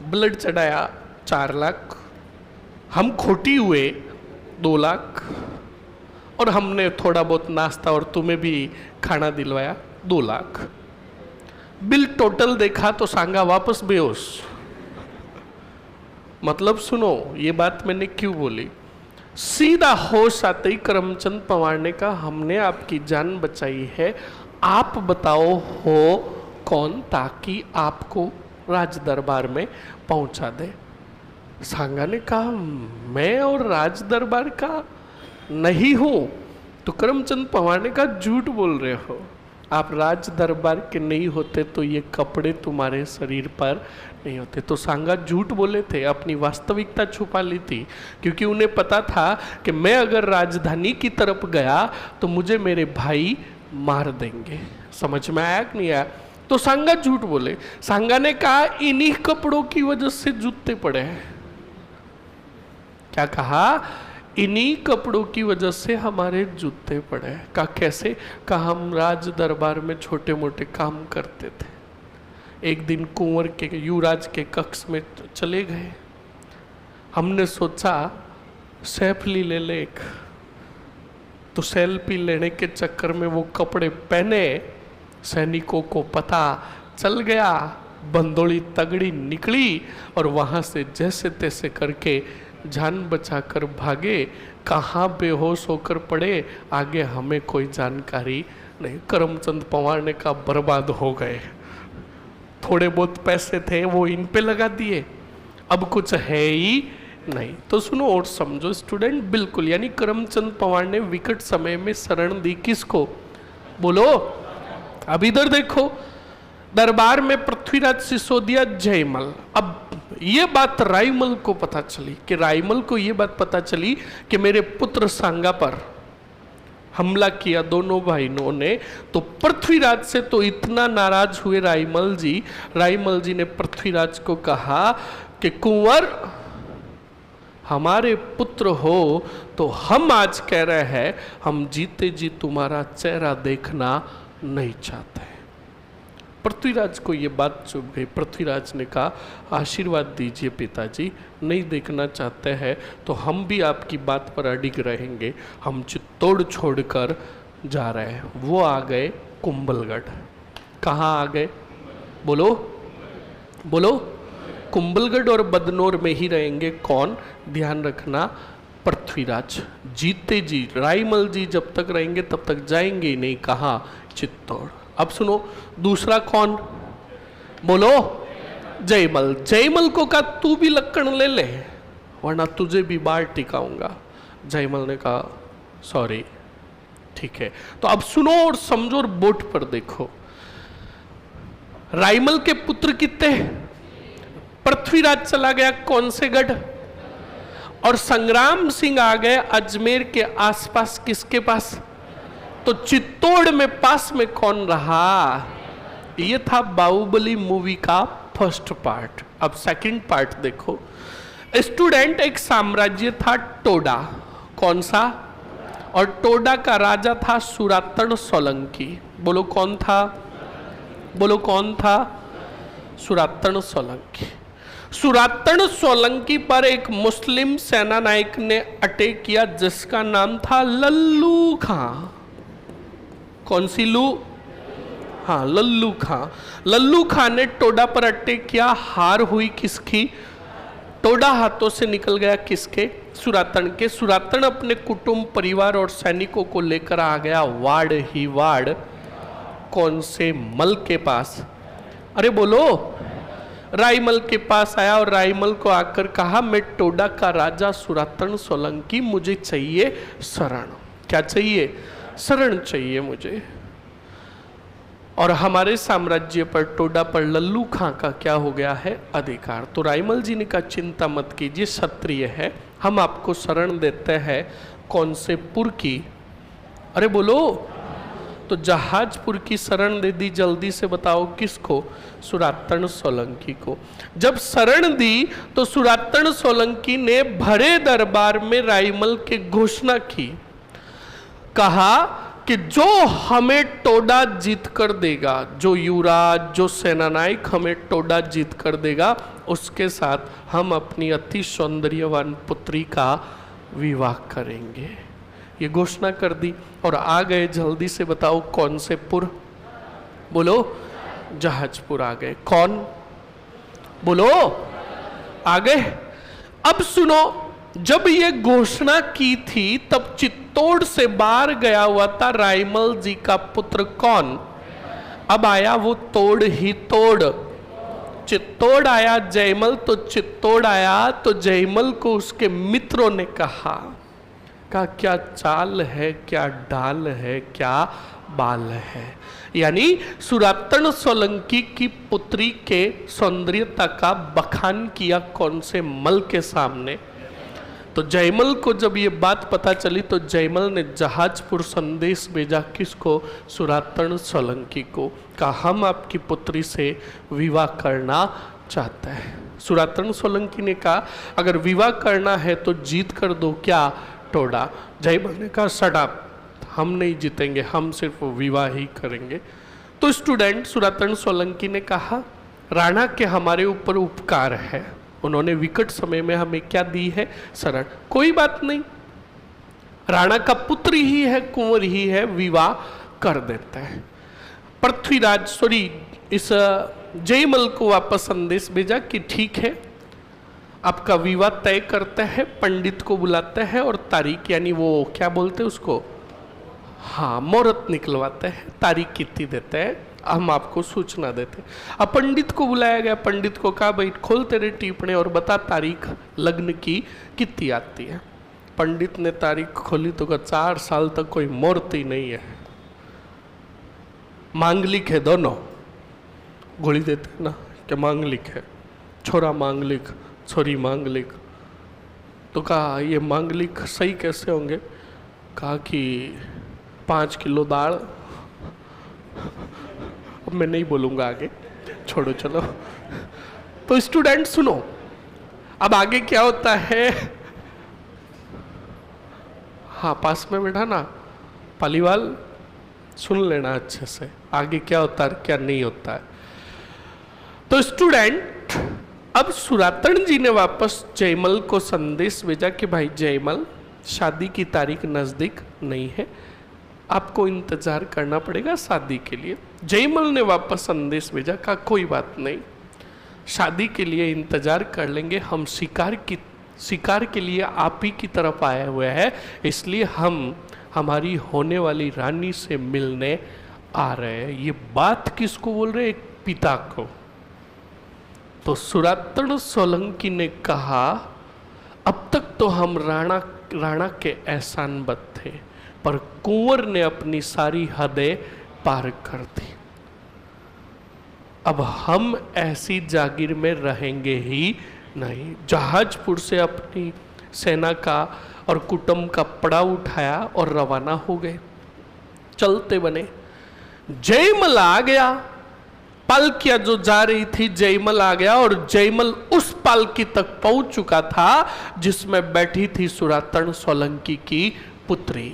ब्लड चढ़ाया 4 लाख, हम खोटी हुए 2 लाख, और हमने थोड़ा बहुत नाश्ता और तुम्हें भी खाना दिलवाया 2 लाख। बिल टोटल देखा तो सांगा वापस बेहोश। मतलब सुनो, ये बात मैंने क्यों बोली? सीधा होश आते ही करमचंद पवार ने कहा हमने आपकी जान बचाई है, आप बताओ हो कौन, ताकि आपको राज दरबार में पहुंचा दे। सांगा ने कहा मैं और राज दरबार का नहीं हूं। तो करमचंद पवार ने कहा झूठ बोल रहे हो, आप राज दरबार के नहीं होते तो ये कपड़े तुम्हारे शरीर पर नहीं होते। तो सांगा झूठ बोले थे, अपनी वास्तविकता छुपा ली थी, क्योंकि उन्हें पता था कि मैं अगर राजधानी की तरफ गया तो मुझे मेरे भाई मार देंगे। समझ में आया कि नहीं आया? तो सांगा झूठ बोले। सांगा ने कहा इन्हीं कपड़ों की वजह से जूते पड़े हैं। क्या कहा? इन्हीं कपड़ों की वजह से हमारे जूते पड़े। कहा कैसे? कहा हम राज दरबार में छोटे मोटे काम करते थे, एक दिन कुंवर के युवराज के कक्ष में चले गए, हमने सोचा सेल्फी ले ले, तो सेल्फी लेने के चक्कर में वो कपड़े पहने, सैनिकों को पता चल गया, बंदोली तगड़ी निकली और वहां से जैसे तैसे करके जान बचाकर भागे। कहाँ बेहोश होकर पड़े आगे हमें कोई जानकारी नहीं। करमचंद पवार ने कहा बर्बाद हो गए, थोड़े बहुत पैसे थे वो इन पे लगा दिए, अब कुछ है ही नहीं। तो सुनो और समझो स्टूडेंट, बिल्कुल यानी करमचंद पवार ने विकट समय में शरण दी किसको? बोलो। अब इधर देखो, दरबार में पृथ्वीराज सिसोदिया जयमल। अब ये बात रायमल को पता चली कि रायमल को ये बात पता चली कि मेरे पुत्र सांगा पर हमला किया दोनों भाइयों ने। तो पृथ्वीराज से तो इतना नाराज हुए रायमल जी ने पृथ्वीराज को कहा कि कुंवर हमारे पुत्र हो तो हम आज कह रहे हैं हम जीते जी तुम्हारा चेहरा देखना नहीं चाहते। पृथ्वीराज को ये बात चुभ गई। पृथ्वीराज ने कहा आशीर्वाद दीजिए पिताजी, नहीं देखना चाहते हैं तो हम भी आपकी बात पर अडिग रहेंगे, हम चित्तौड़ छोड़कर जा रहे हैं। वो आ गए कुंभलगढ़। कहाँ आ गए? बोलो बोलो। कुंभलगढ़ और बदनौर में ही रहेंगे। कौन? ध्यान रखना, पृथ्वीराज। जीते जी रायमल जी जब तक रहेंगे तब तक जाएंगे ही नहीं। कहाँ? चित्तौड़। अब सुनो, दूसरा कौन? बोलो, जयमल। जयमल को कहा तू भी लक्कड़ ले ले वरना तुझे भी बाल टिकाऊंगा। जयमल ने कहा सॉरी, ठीक है। तो अब सुनो और समझो और बोर्ड पर देखो। राइमल के पुत्र कितने? पृथ्वीराज चला गया कौन से गढ़, और संग्राम सिंह आ गए अजमेर के आसपास किसके पास? तो चित्तौड़ में पास में कौन रहा? ये था बाहुबली मूवी का फर्स्ट पार्ट। अब सेकंड पार्ट देखो। स्टूडेंट, एक साम्राज्य था टोडा। कौन सा? और टोडा का राजा था सुरातन सोलंकी। बोलो कौन था? बोलो कौन था? सुरातन सोलंकी। सुरातन सोलंकी पर एक मुस्लिम सेना नायक ने अटैक किया जिसका नाम था लल्लू खां। कौन सी लू? हाँ, लल्लू खां। लल्लू खां ने टोडा पर अटैक किया। हार हुई किसकी? टोडा हाथों से निकल गया किसके? सुरातन के। सुरातन अपने कुटुंब, परिवार और सैनिकों को लेकर आ गया वाड़ ही वाड़। कौन से मल के पास? अरे बोलो, राइमल के पास आया और राइमल को आकर कहा मैं टोडा का राजा सुरातन सोलंकी, मुझे चाहिए शरण। क्या चाहिए? शरण चाहिए मुझे। और हमारे साम्राज्य पर, टोडा पर लल्लू खां का क्या हो गया है? अधिकार। तो राइमल जी ने कहा चिंता मत कीजिए, क्षत्रिय है, हम आपको शरण देते हैं। कौन से पुर की? अरे बोलो। तो जहाजपुर की शरण दे दी। जल्दी से बताओ किसको? सुरातन सोलंकी को। जब शरण दी तो सुरातन सोलंकी ने भरे दरबार में राइमल के घोषणा की। कहा कि जो हमें टोडा जीत कर देगा, जो युवराज, जो सेनानायक हमें टोडा जीत कर देगा, उसके साथ हम अपनी अति सौंदर्यवान पुत्री का विवाह करेंगे। ये घोषणा कर दी और आ गए। जल्दी से बताओ कौन से पुर? बोलो, जहाजपुर आ गए। कौन? बोलो, आ गए। अब सुनो, जब ये घोषणा की थी तब चित्तौड़ से बाहर गया हुआ था राइमल जी का पुत्र। कौन? अब आया वो तोड़ ही तोड़। चित्तौड़ आया जयमल, तो चित्तौड़ आया तो जयमल को उसके मित्रों ने कहा क्या चाल है, क्या डाल है, क्या बाल है। यानी सुरातन सोलंकी की पुत्री के सौंदर्यता का बखान किया कौन से मल के सामने। तो जयमल को जब ये बात पता चली तो जयमल ने जहाजपुर संदेश भेजा। किसको? सुरातन सोलंकी को। कहा हम आपकी पुत्री से विवाह करना चाहते हैं। सुरातन सोलंकी ने कहा अगर विवाह करना है तो जीत कर दो। क्या? टोडा। जयमल ने कहा सटाप, हम नहीं जीतेंगे, हम सिर्फ विवाह ही करेंगे। तो स्टूडेंट, सुरातन सोलंकी ने कहा राणा के हमारे ऊपर उपकार है, उन्होंने विकट समय में हमें क्या दी है? शरण। कोई बात नहीं, राणा का पुत्र ही है, कुंवर ही है, विवाह कर देता है। पृथ्वीराज इस जयमल को वापस संदेश भेजा कि ठीक है, आपका विवाह तय करते हैं, पंडित को बुलाते हैं और तारीख, यानी वो क्या बोलते हैं उसको, हाँ, मुहूर्त निकलवाते हैं, तारीख कितनी देते हैं, हम आपको सूचना देते हैं। अब पंडित को बुलाया गया। पंडित को कहा भाई खोल तेरे टीपणे और बता तारीख लग्न की कितनी आती है। पंडित ने तारीख खोली तो कहा 4 साल तक कोई मुहूर्त ही नहीं है, मांगलिक है दोनों। गोली देते हैं ना कि मांगलिक है, छोरा मांगलिक, छोरी मांगलिक। तो कहा ये मांगलिक सही कैसे होंगे? कहा कि 5 किलो दाल। अब मैं नहीं बोलूँगा आगे, छोड़ो चलो। तो स्टूडेंट सुनो, अब आगे क्या होता है। हाँ, पास में बैठा ना पालीवाल, सुन लेना अच्छे से, आगे क्या होता है क्या नहीं होता है। तो स्टूडेंट, अब सुरातन जी ने वापस जयमल को संदेश भेजा कि भाई जयमल, शादी की तारीख नज़दीक नहीं है, आपको इंतजार करना पड़ेगा शादी के लिए। जयमल ने वापस संदेश भेजा, कहा कोई बात नहीं, शादी के लिए इंतजार कर लेंगे, हम शिकार के लिए आप ही की तरफ आए हुए हैं, इसलिए हम हमारी होने वाली रानी से मिलने आ रहे हैं। ये बात किसको बोल रहे? एक पिता को। तो सुरातन सोलंकी ने कहा, अब तक तो हम राणा के एहसानबद थे, पर कुंवर ने अपनी सारी हदें पार कर दी। अब हम ऐसी जागीर में रहेंगे ही नहीं। जहाजपुर से अपनी सेना का और कुटुंब का पड़ा उठाया और रवाना हो गए। चलते बने, जयमल आ गया। पालकियां जो जा रही थी, जयमल आ गया और जयमल उस पालकी तक पहुंच चुका था जिसमें बैठी थी सुरातन सोलंकी की पुत्री,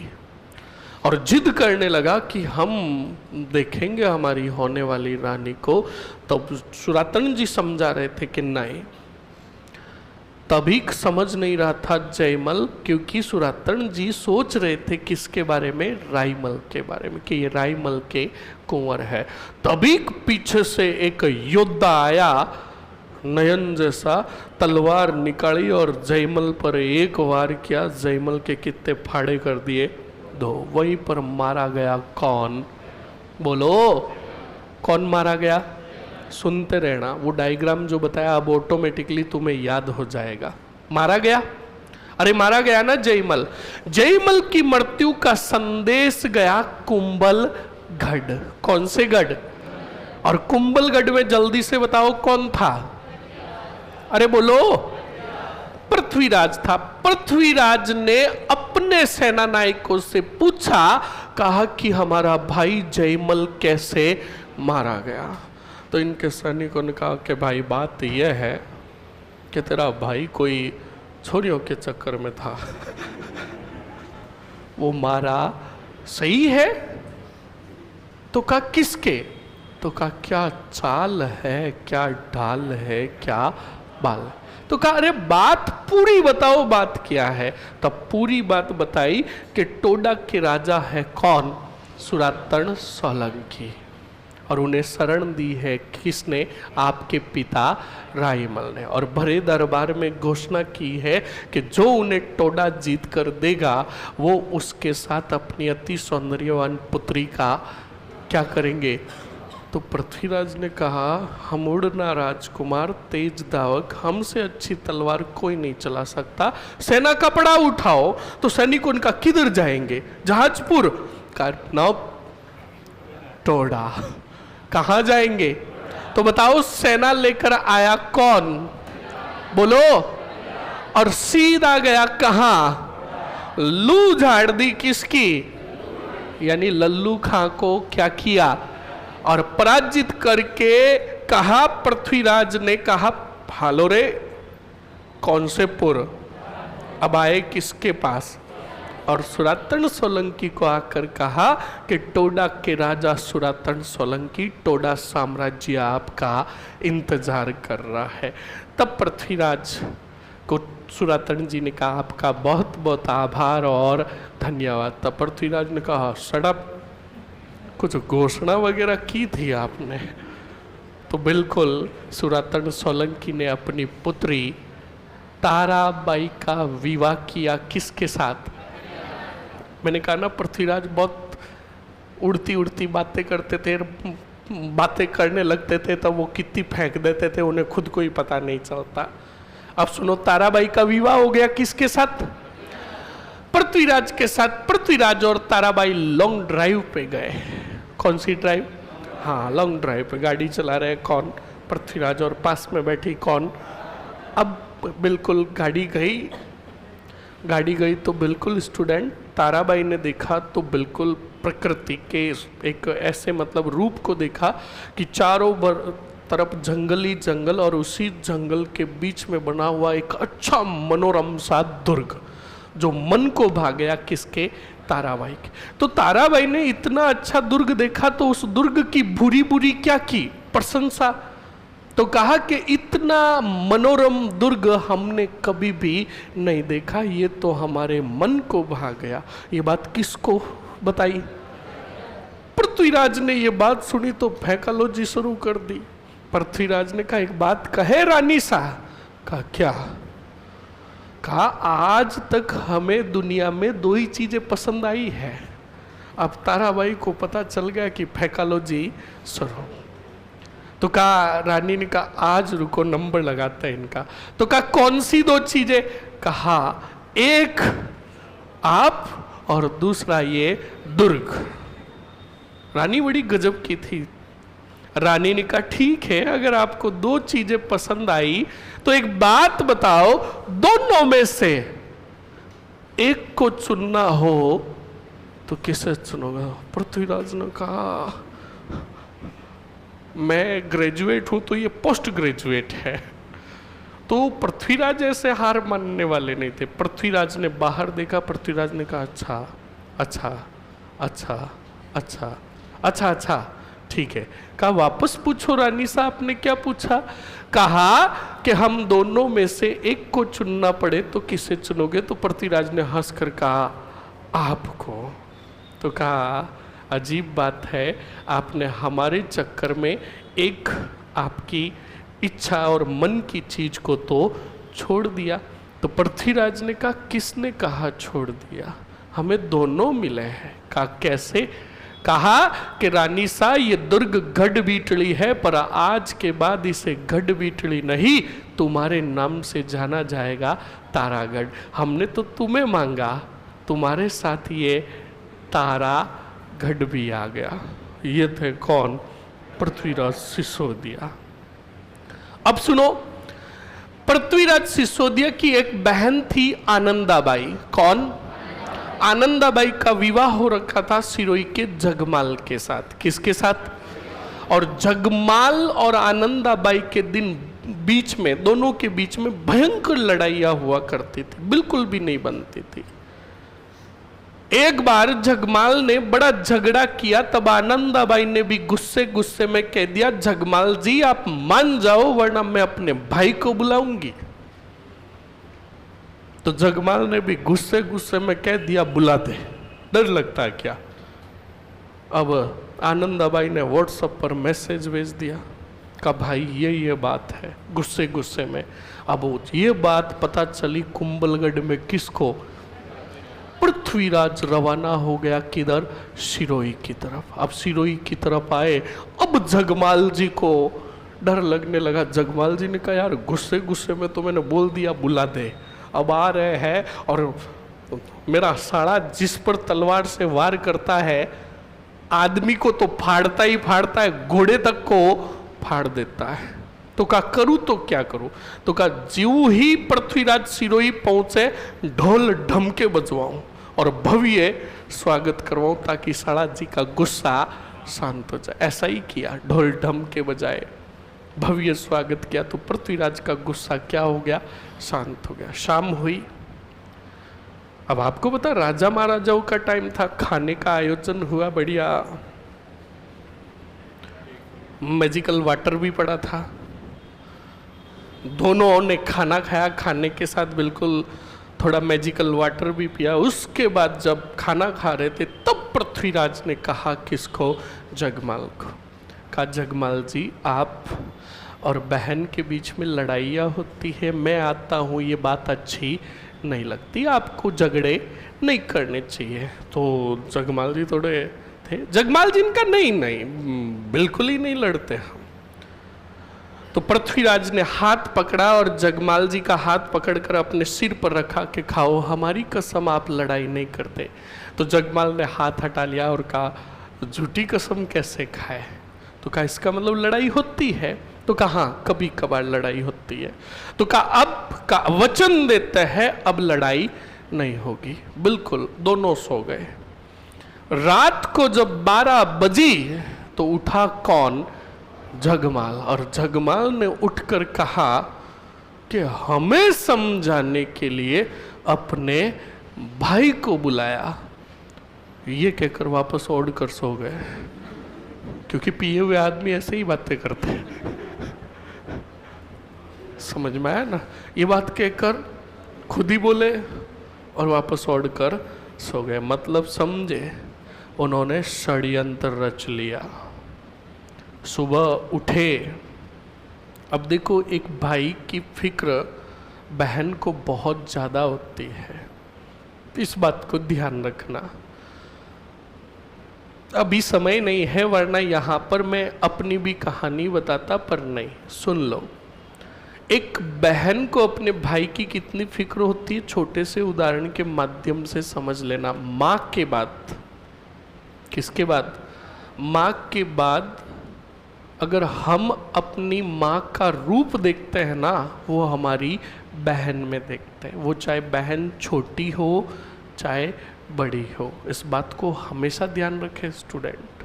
और जिद करने लगा कि हम देखेंगे हमारी होने वाली रानी को। तब सुरातन जी समझा रहे थे कि नहीं। तभी समझ नहीं रहा था जयमल, क्योंकि सुरातन जी सोच रहे थे किसके बारे में? राईमल के बारे में, कि ये राईमल के कुंवर है। तभी पीछे से एक योद्धा आया, नयन जैसा, तलवार निकाली और जयमल पर एक वार किया। जयमल के कितने फाड़े कर दिए? 2। वहीं पर मारा गया। कौन? बोलो, कौन मारा गया? सुनते रहना, वो डायग्राम जो बताया अब ऑटोमेटिकली तुम्हें याद हो जाएगा। मारा गया, अरे मारा गया ना जयमल। जयमल की मृत्यु का संदेश गया कुंभलगढ़। कौन से गढ़? और कुंभलगढ़ में जल्दी से बताओ कौन था? अरे बोलो, पृथ्वीराज था। पृथ्वीराज ने अपने सेना नायकों से पूछा, कहा कि हमारा भाई जयमल कैसे मारा गया। तो इनके सैनिकों ने कहा कि भाई बात यह है कि तेरा भाई कोई छोरियों के चक्कर में था वो मारा। सही है? तो कहा किसके? तो कहा क्या चाल है, क्या ढाल है, क्या बाल। तो कहा अरे बात पूरी बताओ, बात क्या है। तब पूरी बात बताई कि टोडा के राजा है कौन? सुरातन सोलंकी, और उन्हें शरण दी है किसने? आपके पिता राईमल ने। और भरे दरबार में घोषणा की है कि जो उन्हें टोडा जीत कर देगा वो उसके साथ अपनी अति सौंदर्यवान पुत्री का क्या करेंगे? तो पृथ्वीराज ने कहा, हम उड़ना राजकुमार, तेज धावक, हमसे अच्छी तलवार कोई नहीं चला सकता। सेना का पड़ा उठाओ। तो सैनिक उनका किधर जाएंगे? जहाजपुर का नाव टोडा। कहाँ जाएंगे? तो बताओ, सेना लेकर आया कौन? बोलो। और सीधा गया कहाँ? लू झाड़ दी किसकी? यानी लल्लू खां को क्या किया? और पराजित करके कहा, पृथ्वीराज ने कहा, हालो रे कौन से पुर, अब आए किसके पास? और सुरातन सोलंकी को आकर कहा कि टोडा के राजा सुरातन सोलंकी, टोडा साम्राज्य आपका इंतजार कर रहा है। तब पृथ्वीराज को सुरातन जी ने कहा, आपका बहुत बहुत आभार और धन्यवाद। तब पृथ्वीराज ने कहा, सड़प कुछ घोषणा वगैरह की थी आपने? तो बिल्कुल, सुरातन सोलंकी ने अपनी पुत्री ताराबाई का विवाह किया। किसके साथ? मैंने कहा ना, पृथ्वीराज बहुत उड़ती उड़ती बातें करते थे, बातें करने लगते थे तब वो कितनी फेंक देते थे, उन्हें खुद को ही पता नहीं चलता। अब सुनो, ताराबाई का विवाह हो गया किसके साथ? पृथ्वीराज के साथ। पृथ्वीराज और ताराबाई लॉन्ग ड्राइव पे गए। कौन सी ड्राइव? हाँ, लॉन्ग ड्राइव पे गाड़ी चला रहे कौन? पृथ्वीराज। और पास में बैठी कौन? अब बिल्कुल गाड़ी गई तो बिल्कुल स्टूडेंट ताराबाई ने देखा तो बिल्कुल प्रकृति के एक ऐसे मतलब रूप को देखा कि चारों तरफ जंगली जंगल और उसी जंगल के बीच में बना हुआ एक अच्छा मनोरम सा दुर्ग, जो मन को भा गया। किसके? ताराबाई के। तो ताराबाई ने इतना अच्छा दुर्ग देखा तो उस दुर्ग की बुरी बुरी क्या की? प्रशंसा। तो कहा कि इतना मनोरम दुर्ग हमने कभी भी नहीं देखा, ये तो हमारे मन को भा गया। ये बात किसको बताई? पृथ्वीराज ने ये बात सुनी तो फैकालोजी शुरू कर दी। पृथ्वीराज ने कहा, एक बात कहे रानी सा। कहा क्या? कहा आज तक हमें दुनिया में दो ही चीजें पसंद आई है, अब ताराबाई को पता चल गया कि पैथोलॉजी शुरू। तो कहा, रानी ने कहा आज रुको नंबर लगाते हैं इनका। तो कहा कौन सी दो चीजें? कहा एक आप और दूसरा ये दुर्ग। रानी बड़ी गजब की थी। रानी ने कहा ठीक है, अगर आपको दो चीजें पसंद आई तो एक बात बताओ, दोनों में से एक को चुनना हो तो किसे चुनोगे? पृथ्वीराज ने कहा मैं ग्रेजुएट हूं तो ये पोस्ट ग्रेजुएट है। तो पृथ्वीराज ऐसे हार मानने वाले नहीं थे। पृथ्वीराज ने बाहर देखा, पृथ्वीराज ने कहा अच्छा अच्छा अच्छा अच्छा अच्छा अच्छा ठीक है। कहा वापस पूछो रानी साहब, आपने क्या पूछा? कहा कि हम दोनों में से एक को चुनना पड़े तो किसे चुनोगे? तो पृथ्वीराज ने हंसकर कहा आपको। तो कहा अजीब बात है, आपने हमारे चक्कर में एक आपकी इच्छा और मन की चीज को तो छोड़ दिया। तो पृथ्वीराज ने कहा किसने कहा छोड़ दिया? हमें दोनों मिले हैं। कहा कैसे? कहा कि रानी सा ये दुर्ग गढ़ बीटली है, पर आज के बाद इसे गढ़ बीटली नहीं तुम्हारे नाम से जाना जाएगा तारागढ़। हमने तो तुम्हें मांगा, तुम्हारे साथ ये तारागढ़ भी आ गया। ये थे कौन? पृथ्वीराज सिसोदिया। अब सुनो, पृथ्वीराज सिसोदिया की एक बहन थी आनंदाबाई। कौन? आनंदाबाई का विवाह हो रखा था सिरोही के जगमाल के साथ। किसके साथ? और जगमाल और आनंदाबाई के दिन बीच में, दोनों के बीच में भयंकर लड़ाइयां हुआ करती थी, बिल्कुल भी नहीं बनती थी। एक बार जगमाल ने बड़ा झगड़ा किया, तब आनंदाबाई ने भी गुस्से गुस्से में कह दिया जगमाल जी आप मान जाओ वरना मैं अपने भाई को बुलाऊंगी। तो जगमाल ने भी गुस्से गुस्से में कह दिया बुला दे, डर लगता है क्या? अब आनंदाबाई ने व्हाट्सएप पर मैसेज भेज दिया, कहा भाई ये बात है, गुस्से गुस्से में। अब ये बात पता चली कुंभलगढ़ में किसको? पृथ्वीराज रवाना हो गया किधर? सिरोही की तरफ। अब सिरोही की तरफ आए, अब जगमाल जी को डर लगने लगा। जगमाल जी ने कहा यार गुस्से गुस्से में तो मैंने बोल दिया बुला दे। अब आ रहे हैं और मेरा साड़ा जिस पर तलवार से वार करता है आदमी को तो फाड़ता ही फाड़ता है, घोड़े तक को फाड़ देता है। तो कहा करूं तो क्या करूं? तो कहा ज्यों ही पृथ्वीराज सिरोही पहुंचे ढोल ढमके बजवाऊं और भव्य स्वागत करवाऊं ताकि साड़ा जी का गुस्सा शांत हो जाए। ऐसा ही किया, ढोल ढमके बजाए, भव्य स्वागत किया तो पृथ्वीराज का गुस्सा क्या हो गया? शांत हो गया। शाम हुई। अब आपको पता राजा महाराजाओं का टाइम था, खाने का आयोजन हुआ बढ़िया, मैजिकल वाटर भी पड़ा था। दोनों ने खाना खाया, खाने के साथ बिल्कुल थोड़ा मैजिकल वाटर भी पिया। उसके बाद जब खाना खा रहे थे तब पृथ्वीराज ने कहा किसको? जगमाल को। कहा जगमाल जी आप और बहन के बीच में लड़ाइयाँ होती है, मैं आता हूँ, ये बात अच्छी नहीं लगती, आपको झगड़े नहीं करने चाहिए। तो जगमाल जी थोड़े थे, जगमाल जी इनका नहीं बिल्कुल ही नहीं लड़ते हम। तो पृथ्वीराज ने हाथ पकड़ा और जगमाल जी का हाथ पकड़कर अपने सिर पर रखा कि खाओ हमारी कसम आप लड़ाई नहीं करते। तो जगमाल ने हाथ हटा लिया और कहा झूठी कसम कैसे खाए? तो कहा इसका मतलब लड़ाई होती है। तो कहा हाँ कभी कभार लड़ाई होती है। तो कहा अब का वचन देते हैं अब लड़ाई नहीं होगी। बिल्कुल। दोनों सो गए। रात को जब 12 बजी तो उठा कौन? जगमाल। और जगमाल ने उठकर कहा कि हमें समझाने के लिए अपने भाई को बुलाया। ये कहकर वापस ओढ़ कर सो गए, क्योंकि पिए हुए आदमी ऐसे ही बातें करते हैं। समझ में आया ना? ये बात कहकर खुद ही बोले और वापस ओढ़ कर सो गए। मतलब समझे, उन्होंने षड्यंत्र रच लिया। सुबह उठे। अब देखो एक भाई की फिक्र बहन को बहुत ज़्यादा होती है, इस बात को ध्यान रखना। अभी समय नहीं है, वरना यहाँ पर मैं अपनी भी कहानी बताता, पर नहीं, सुन लो। एक बहन को अपने भाई की कितनी फिक्र होती है, छोटे से उदाहरण के माध्यम से समझ लेना। माँ के बाद, किसके बाद? माँ के बाद अगर हम अपनी माँ का रूप देखते हैं ना, वो हमारी बहन में देखते हैं। वो चाहे बहन छोटी हो चाहे बड़ी हो, इस बात को हमेशा ध्यान रखें स्टूडेंट।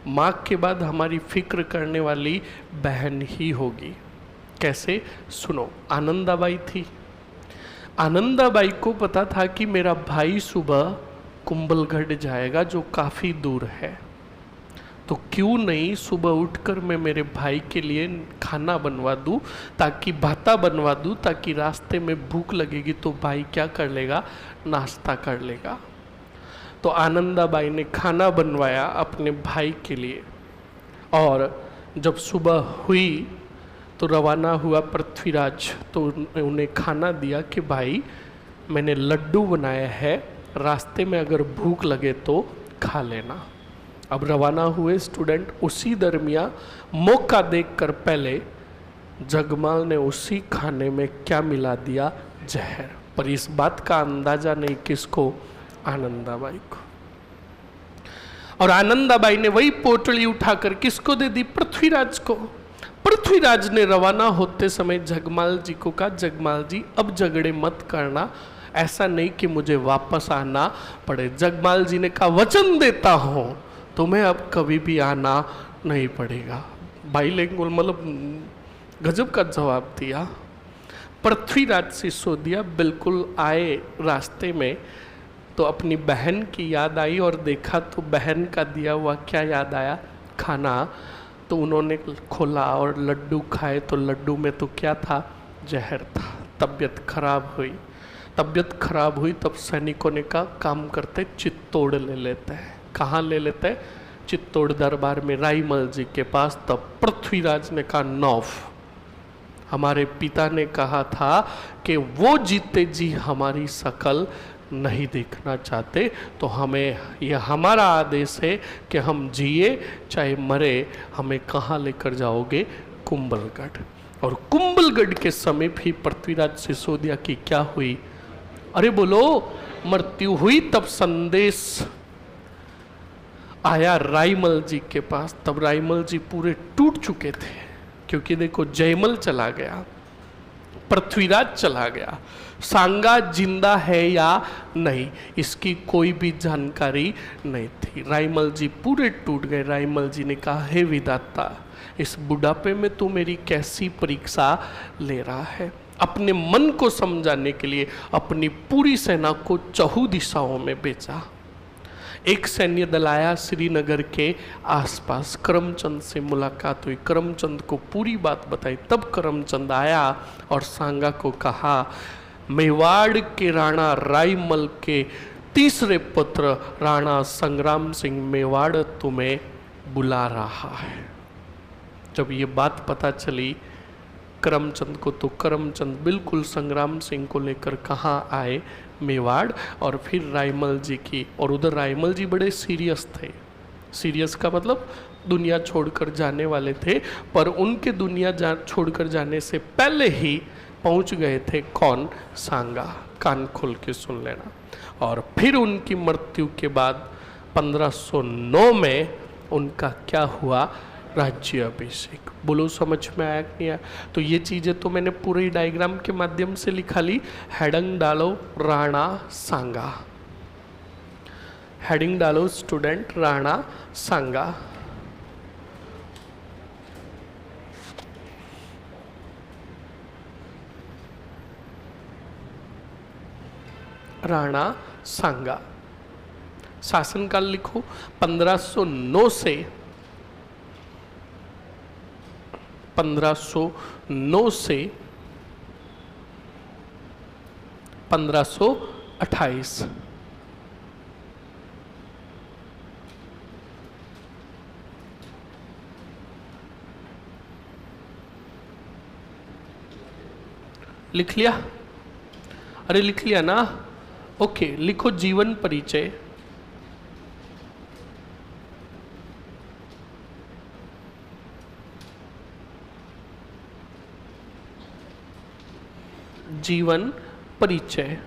माँ के बाद हमारी फिक्र करने वाली बहन ही होगी। कैसे? सुनो, आनंदाबाई थी। आनंदाबाई को पता था कि मेरा भाई सुबह कुंभलगढ़ जाएगा, जो काफ़ी दूर है, तो क्यों नहीं सुबह उठकर मैं मेरे भाई के लिए खाना बनवा दूँ, ताकि भाता बनवा दूँ, ताकि रास्ते में भूख लगेगी तो भाई क्या कर लेगा, नाश्ता कर लेगा। तो आनंदाबाई ने खाना बनवाया अपने भाई के लिए, और जब सुबह हुई तो रवाना हुआ पृथ्वीराज, तो उन्हें खाना दिया कि भाई मैंने लड्डू बनाया है, रास्ते में अगर भूख लगे तो खा लेना। अब रवाना हुए स्टूडेंट। उसी दरमियान मौका देखकर पहले जगमाल ने उसी खाने में क्या मिला दिया, जहर। पर इस बात का अंदाजा नहीं किसको, आनंदाबाई को। और आनंदाबाई ने वही पोटली उठाकर किसको दे दी, पृथ्वीराज को। पृथ्वीराज ने रवाना होते समय जगमाल जी को कहा, जगमाल जी अब झगड़े मत करना, ऐसा नहीं कि मुझे वापस आना पड़े। जगमाल जी ने कहा, वचन देता हूँ तुम्हें अब कभी भी आना नहीं पड़ेगा। बाइलिंगुअल, मतलब गजब का जवाब दिया। पृथ्वीराज सिसोदिया बिल्कुल आए रास्ते में तो अपनी बहन की याद आई, और देखा तो बहन का दिया हुआ क्या याद आया, खाना। तो उन्होंने खोला और लड्डू खाए, तो लड्डू में तो क्या था, जहर था। तबीयत खराब हुई। तबीयत खराब हुई तब सैनिकों ने कहा, काम करते चित्तौड़ ले लेते हैं। कहाँ ले लेते हैं? चित्तौड़ दरबार में राईमल जी के पास। तब पृथ्वीराज ने कहा, नौफ, हमारे पिता ने कहा था कि वो जीते जी हमारी शकल नहीं देखना चाहते, तो हमें यह हमारा आदेश है कि हम जिए चाहे मरे, हमें कहाँ लेकर जाओगे, कुंभलगढ़। और कुंभलगढ़ के समीप ही पृथ्वीराज सिसोदिया की क्या हुई, अरे बोलो, मृत्यु हुई। तब संदेश आया राईमल जी के पास। तब राईमल जी पूरे टूट चुके थे, क्योंकि देखो जयमल चला गया, पृथ्वीराज चला गया, सांगा जिंदा है या नहीं इसकी कोई भी जानकारी नहीं थी। राईमल जी पूरे टूट गए। राईमल जी ने कहा, हे विधाता, इस बुढ़ापे में तू मेरी कैसी परीक्षा ले रहा है। अपने मन को समझाने के लिए अपनी पूरी सेना को चहु दिशाओं में भेजा। एक सैन्य दल आया श्रीनगर के आसपास। करमचंद से मुलाकात हुई, करमचंद को पूरी बात बताई। तब करमचंद आया और सांगा को कहा, मेवाड़ के राणा राईमल के तीसरे पुत्र राणा संग्राम सिंह मेवाड़ तुम्हें बुला रहा है। जब ये बात पता चली करमचंद को, तो करमचंद बिल्कुल संग्राम सिंह को लेकर कहाँ आए, मेवाड़। और फिर राईमल जी की, और उधर राईमल जी बड़े सीरियस थे। सीरियस का मतलब दुनिया छोड़कर जाने वाले थे, पर उनके दुनिया छोड़कर जाने से पहले ही पहुंच गए थे कौन, सांगा। कान खोल के सुन लेना। और फिर उनकी मृत्यु के बाद 1509 में उनका क्या हुआ, राज्य अभिषेक। बोलो समझ में आया कि नहीं आया? तो ये चीज़ें तो मैंने पूरे डायग्राम के माध्यम से लिखा ली। हेडिंग डालो राणा सांगा, हेडिंग डालो स्टूडेंट राणा सांगा। राणा सांगा। शासनकाल लिखो 1509 से 1528। लिख लिया? अरे लिख लिया ना? ओके, लिखो जीवन परिचय। जीवन परिचय।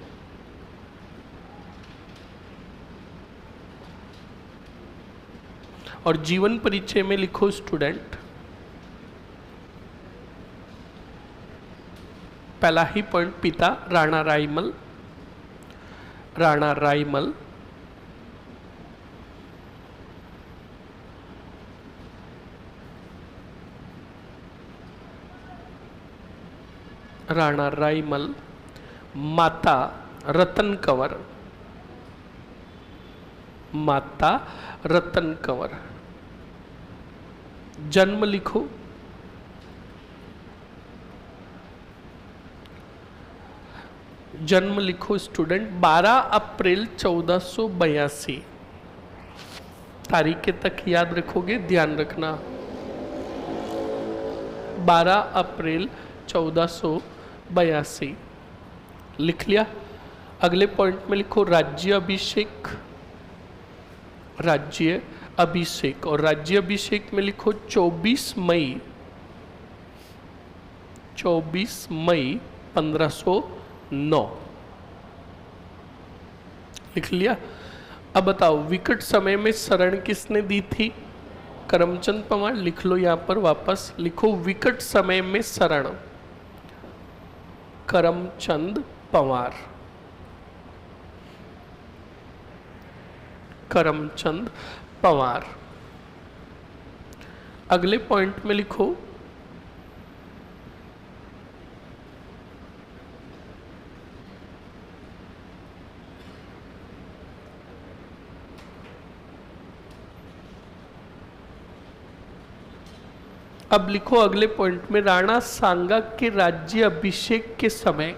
और जीवन परिचय में लिखो स्टूडेंट, पहला ही पॉइंट, पिता राणा रायमल। राणा रायमल राणा रायमल। माता रतन कंवर। माता रतन कंवर। जन्म लिखो, जन्म लिखो स्टूडेंट 12 अप्रैल 1482। तारीख तक याद रखोगे, ध्यान रखना। 12 अप्रैल 1482 लिख लिया। अगले पॉइंट में लिखो राज्य अभिषेक। राज्य अभिषेक, और राज्य अभिषेक में लिखो 24 मई 1509 लिख लिया। अब बताओ विकट समय में शरण किसने दी थी? करमचंद पंवार। लिख लो यहां पर, वापस लिखो विकट समय में शरण, करमचंद पंवार। करमचंद पंवार। अगले पॉइंट में लिखो अब लिखो अगले पॉइंट में राणा सांगा के राज्य अभिषेक के समय,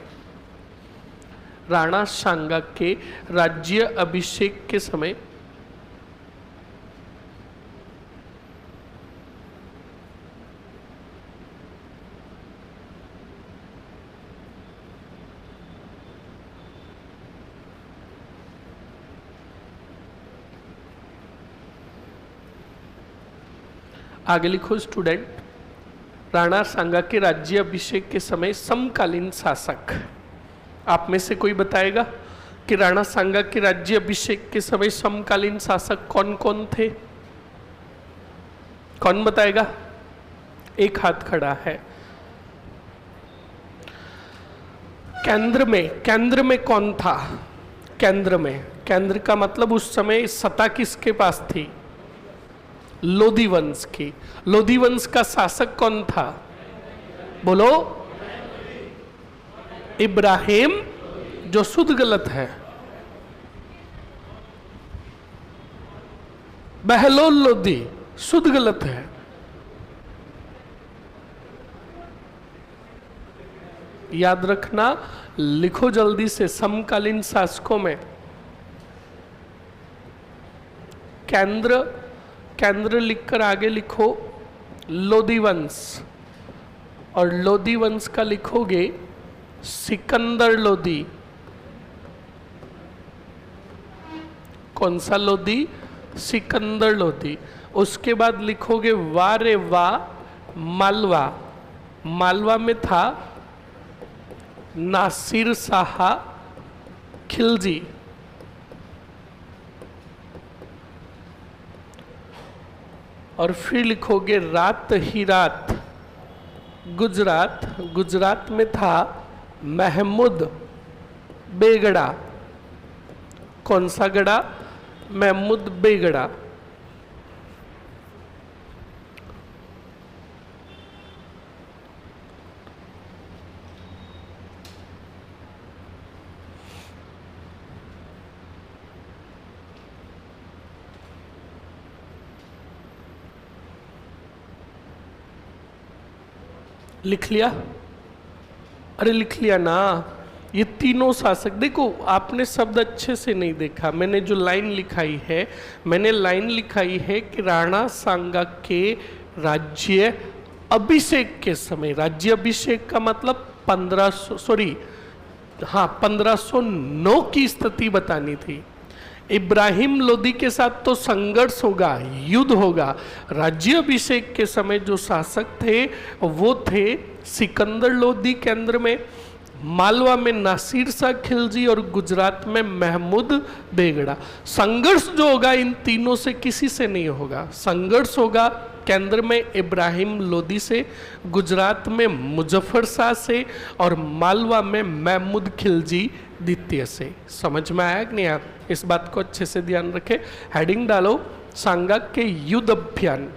राणा सांगा के राज्य अभिषेक के समय आगे लिखो स्टूडेंट, राणा सांगा के राज्य अभिषेक के समय समकालीन शासक। आप में से कोई बताएगा कि राणा सांगा के राज्य अभिषेक के समय समकालीन शासक कौन कौन थे? कौन बताएगा? एक हाथ खड़ा है। केंद्र में कौन था? केंद्र का मतलब उस समय सत्ता किसके पास थी? लोधी वंश की। लोधी वंश का शासक कौन था? बोलो। इब्राहिम, जो शुद्ध गलत है। बहलोल लोधी, शुद्ध गलत है। याद रखना, लिखो जल्दी से। समकालीन शासकों में केंद्र लिखकर आगे लिखो लोधी वंश, और लोधी वंश का लिखोगे सिकंदर लोधी। कौन सा लोधी? सिकंदर लोधी। उसके बाद लिखोगे वाह रे वाह मालवा। मालवा में था नासिर शाह खिलजी। और फिर लिखोगे रात ही रात गुजरात। गुजरात में था महमूद बेगड़ा। कौन सा गड़ा? महमूद बेगड़ा। लिख लिया? अरे लिख लिया ना। ये तीनों शासक, देखो आपने शब्द अच्छे से नहीं देखा। मैंने जो लाइन लिखाई है, मैंने लाइन लिखाई है कि राणा सांगा के राज्य अभिषेक के समय, राज्य अभिषेक का मतलब 1509 की स्थिति बतानी थी। इब्राहिम लोदी के साथ तो संघर्ष होगा, युद्ध होगा। राज्य अभिषेक के समय जो शासक थे वो थे सिकंदर लोदी केंद्र में, मालवा में नासिर शाह खिलजी और गुजरात में महमूद बेगड़ा। संघर्ष जो होगा इन तीनों से किसी से नहीं होगा। संघर्ष होगा केंद्र में इब्राहिम लोदी से, गुजरात में मुजफ्फर शाह से और मालवा में महमूद खिलजी द्वितीय से। समझ में आया कि नहीं? आप इस बात को अच्छे से ध्यान रखें। हेडिंग डालो सांगा के युद्ध अभियान।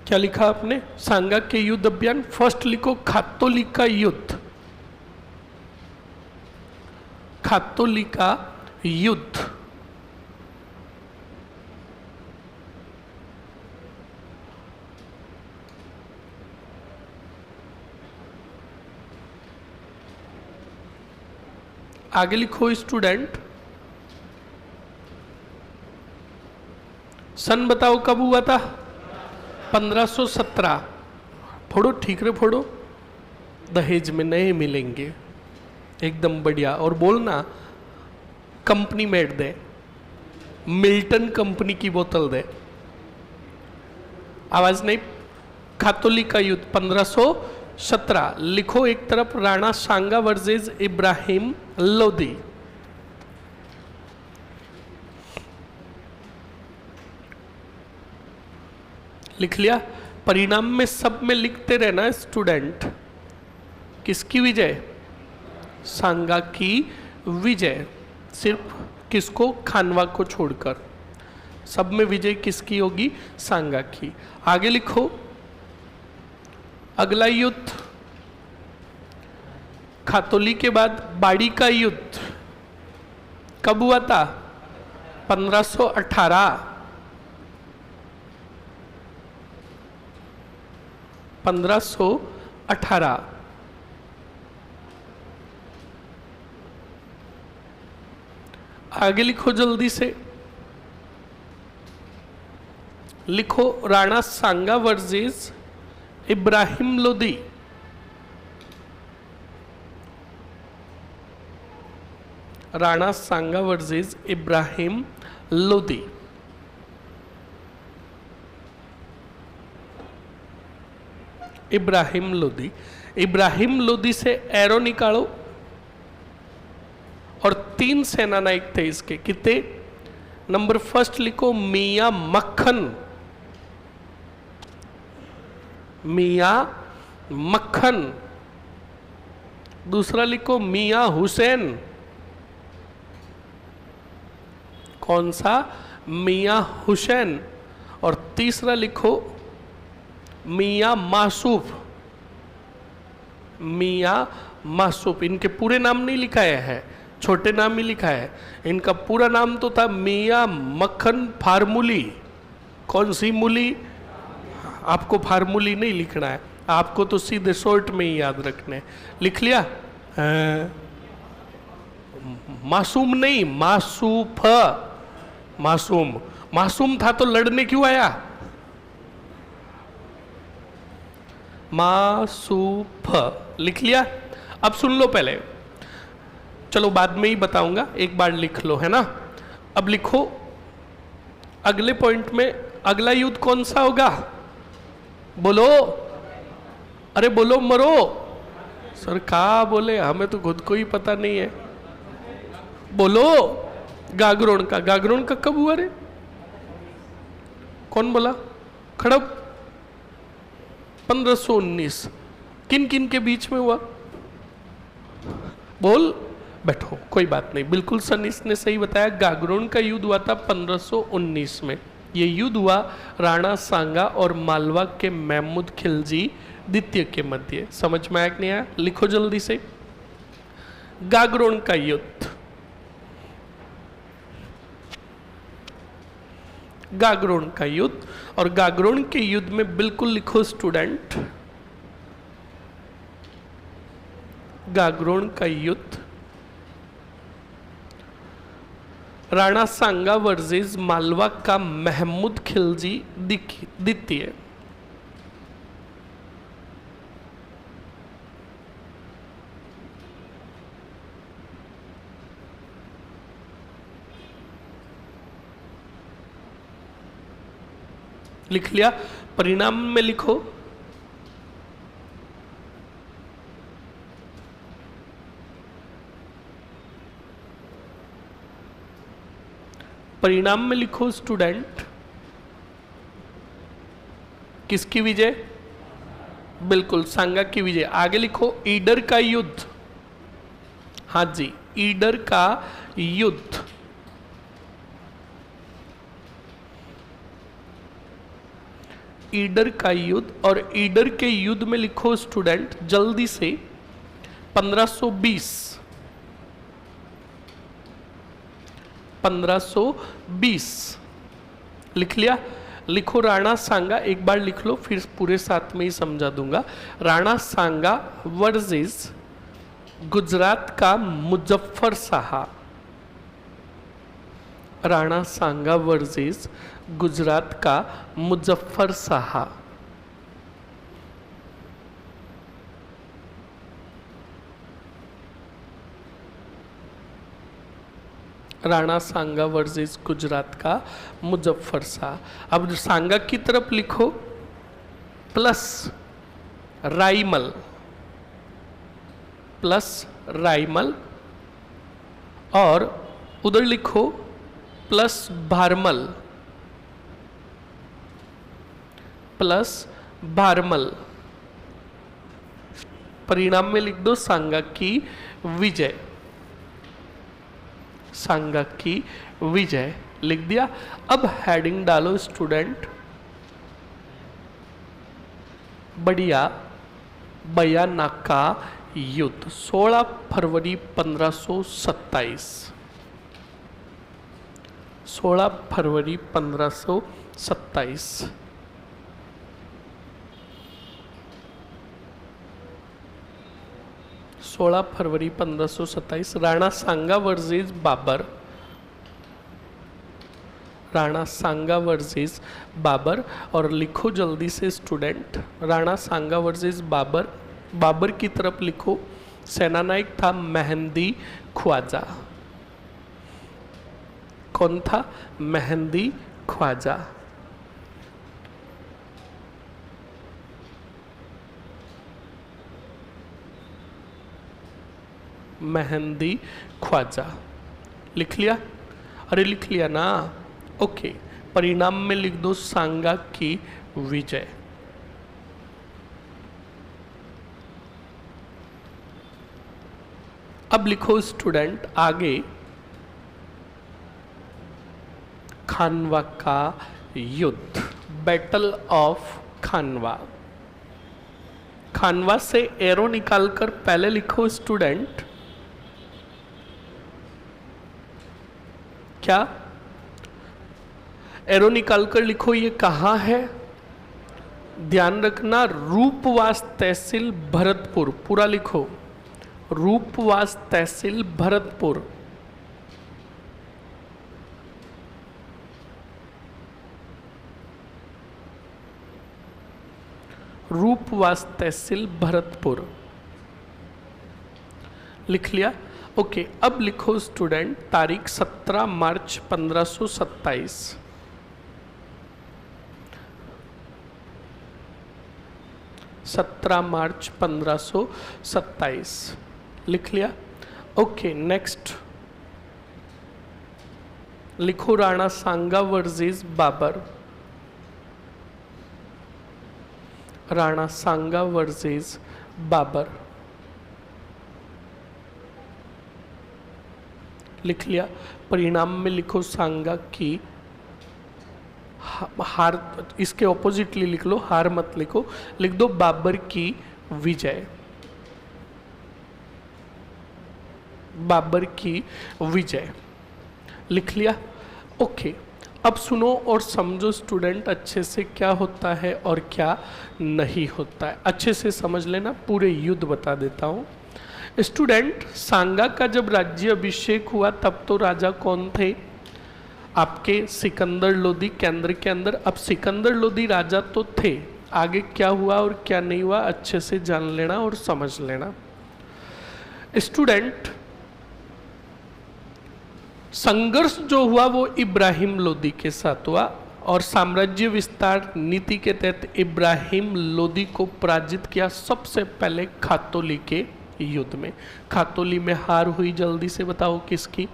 क्या लिखा आपने? सांगा के युद्ध अभियान। फर्स्ट लिखो खातोली का युद्ध। खातोली का युद्ध। आगे लिखो स्टूडेंट। सन बताओ कब हुआ था? 1517। फोड़ो ठीक रे फोड़ो। दहेज में नए मिलेंगे एकदम बढ़िया। और बोलना कंपनी मेड दे, मिल्टन कंपनी की बोतल दे। आवाज नहीं। खातोली का युद्ध 1517 लिखो एक तरफ। राणा सांगा वर्सेस इब्राहिम लोदी। लिख लिया? परिणाम में सब में लिखते रहना स्टूडेंट। किसकी विजय? सांगा की विजय। सिर्फ किसको? खानवा को छोड़कर। सब में विजय किसकी होगी? सांगा की। आगे लिखो अगला युद्ध। खातोली के बाद बाड़ी का युद्ध कब हुआ था? 1518। 1518। आगे लिखो जल्दी से। लिखो राणा सांगा वर्सेस इब्राहिम लोदी। राणा सांगा वर्सेस इब्राहिम लोदी। इब्राहिम लोदी। इब्राहिम लोदी से एरो निकालो। और 3 सेनानायक थे इसके। कितने? नंबर फर्स्ट लिखो मियां मक्खन। मियां मक्खन। दूसरा लिखो मियां हुसैन। कौन सा? मियां हुसैन। और तीसरा लिखो मियां मासूफ। मियां मासूफ। इनके पूरे नाम नहीं लिखाया है, छोटे नाम ही लिखा है। इनका पूरा नाम तो था मियां मक्खन फार्मूली। कौन सी मूली? आपको फार्मूली नहीं लिखना है, आपको तो सीधे शॉर्ट में ही याद रखने। लिख लिया? मासूम नहीं, मासूफ। मासूम। मासूम था तो लड़ने क्यों आया? मासूफ। लिख लिया? अब सुन लो पहले, चलो बाद में ही बताऊंगा, एक बार लिख लो, है ना। अब लिखो अगले पॉइंट में अगला युद्ध कौन सा होगा? बोलो, अरे बोलो मरो। सर कहा बोले, हमें तो खुद को ही पता नहीं है। बोलो गागरोन का। गागरोन का कब हुआ रे? कौन बोला? खड़प 1519। किन किन के बीच में हुआ? बोल। बैठो, कोई बात नहीं, बिल्कुल सनीस ने सही बताया। गागरोन का युद्ध हुआ था 1519 में। ये युद्ध हुआ राणा सांगा और मालवा के महमूद खिलजी द्वितीय के मध्य। समझ में आया कि नहीं आया? लिखो जल्दी से। गागरोन का युद्ध। गागरोन का युद्ध। और गागरोन के युद्ध में बिल्कुल लिखो स्टूडेंट, गागरोन का युद्ध राणा सांगा वर्सेस मालवा का महमूद खिलजी द्वितीय। लिख लिया, परिणाम में लिखो। परिणाम में लिखो स्टूडेंट, किसकी विजय? बिल्कुल सांगा की विजय। आगे लिखो ईडर का युद्ध। हाँ जी, ईडर का युद्ध। ईडर का युद्ध, और ईडर के युद्ध में लिखो स्टूडेंट जल्दी से 1520। 1520 लिख लिया। लिखो राणा सांगा, एक बार लिख लो फिर पूरे साथ में ही समझा दूंगा। राणा सांगा वर्सेस गुजरात का मुजफ्फर शाह। राणा सांगा वर्सेस गुजरात का मुजफ्फर शाह। राणा सांगा वर्सेस गुजरात का मुजफ्फर शाह। अब सांगा की तरफ लिखो प्लस राइमल, प्लस राइमल, और उधर लिखो प्लस भारमल, प्लस भारमल। परिणाम में लिख दो सांगा की विजय। सांगा की विजय लिख दिया। अब हेडिंग डालो स्टूडेंट, बढ़िया बयाना का युद्ध 16 फरवरी 1527। 16 फरवरी 1527। 16 फरवरी 1527 राणा सांगा वर्सेस बाबर। राणा सांगा वर्सेस बाबर, और लिखो जल्दी से स्टूडेंट राणा सांगा वर्सेस बाबर। बाबर की तरफ लिखो सेनानायक था मेहंदी ख्वाजा। कौन था? मेहंदी ख्वाजा। मेहंदी ख्वाजा लिख लिया? अरे लिख लिया ना, ओके। परिणाम में लिख दो सांगा की विजय। अब लिखो स्टूडेंट आगे खानवा का युद्ध, बैटल ऑफ खानवा। खानवा से एरो निकालकर पहले लिखो स्टूडेंट क्या? एरो निकालकर लिखो ये कहाँ है? ध्यान रखना, रूपवास तहसील भरतपुर। पूरा लिखो, रूपवास तहसील भरतपुर। रूपवास तहसील भरतपुर लिख लिया? ओके। अब लिखो स्टूडेंट तारीख 17 मार्च 1527। 17 मार्च 1527 लिख लिया? ओके। नेक्स्ट लिखो राणा सांगा वर्सेस बाबर। राणा सांगा वर्सेस बाबर लिख लिया? परिणाम में लिखो सांगा की हार। इसके ऑपोजिटली लिख लो, हार मत लिखो, लिख दो बाबर की विजय। बाबर की विजय लिख लिया? ओके। अब सुनो और समझो स्टूडेंट अच्छे से क्या होता है और क्या नहीं होता है। अच्छे से समझ लेना, पूरे युद्ध बता देता हूँ स्टूडेंट। सांगा का जब राज्य अभिषेक हुआ तब तो राजा कौन थे? आपके सिकंदर लोदी केंद्र के अंदर। अब सिकंदर लोदी राजा तो थे, आगे क्या हुआ और क्या नहीं हुआ अच्छे से जान लेना और समझ लेना। स्टूडेंट, संघर्ष जो हुआ वो इब्राहिम लोदी के साथ हुआ और साम्राज्य विस्तार नीति के तहत इब्राहिम लोदी को पराजित किया सबसे पहले खातोली के युद्ध में। खातोली में हार हुई, जल्दी से बताओ किसकी?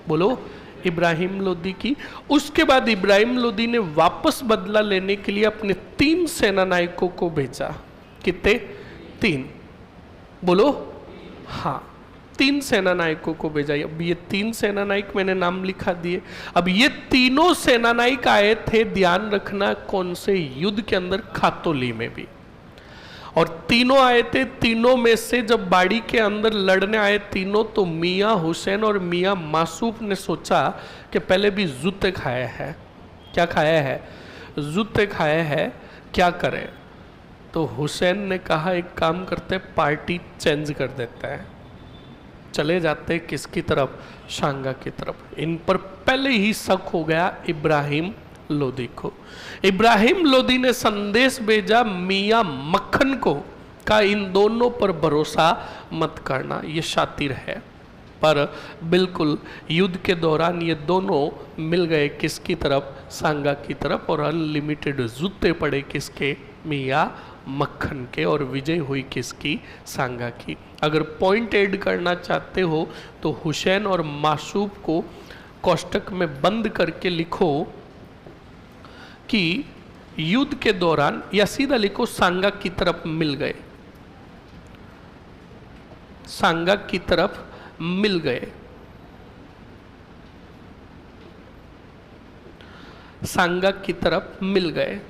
बोलो, इब्राहिम लोदी की। उसके बाद इब्राहिम लोदी ने वापस बदला लेने के लिए अपने 3 सेनानायकों को भेजा। कितने? 3। बोलो, हाँ, 3 सेनानायकों को भेजा। अब ये 3 सेनानायक मैंने नाम लिखा दिए। अब ये तीनों सेनानायक आए थे, ध्यान रखना, कौन से युद्ध के अंदर? खातोली में भी। और तीनों आए थे, तीनों में से जब बाड़ी के अंदर लड़ने आए तीनों, तो मियाँ हुसैन और मियाँ मासूफ ने सोचा कि पहले भी जूते खाए हैं। क्या खाया है? जूते खाए हैं, क्या करें? तो हुसैन ने कहा एक काम करते, पार्टी चेंज कर देते हैं, चले जाते किसकी तरफ? शांगा की तरफ। इन पर पहले ही शक हो गया इब्राहिम लोदी को। इब्राहिम लोदी ने संदेश भेजा मियाँ मक्खन को, का इन दोनों पर भरोसा मत करना, ये शातिर है। पर बिल्कुल युद्ध के दौरान ये दोनों मिल गए किसकी तरफ? सांगा की तरफ। और अनलिमिटेड जूते पड़े किसके? मियाँ मक्खन के। और विजय हुई किसकी? सांगा की। अगर पॉइंट ऐड करना चाहते हो तो हुसैन और मासूफ को कोष्टक में बंद करके लिखो कि युद्ध के दौरान, या सीधा लिखो सांगा की तरफ मिल गए, सांगा की तरफ मिल गए, सांगा की तरफ मिल गए।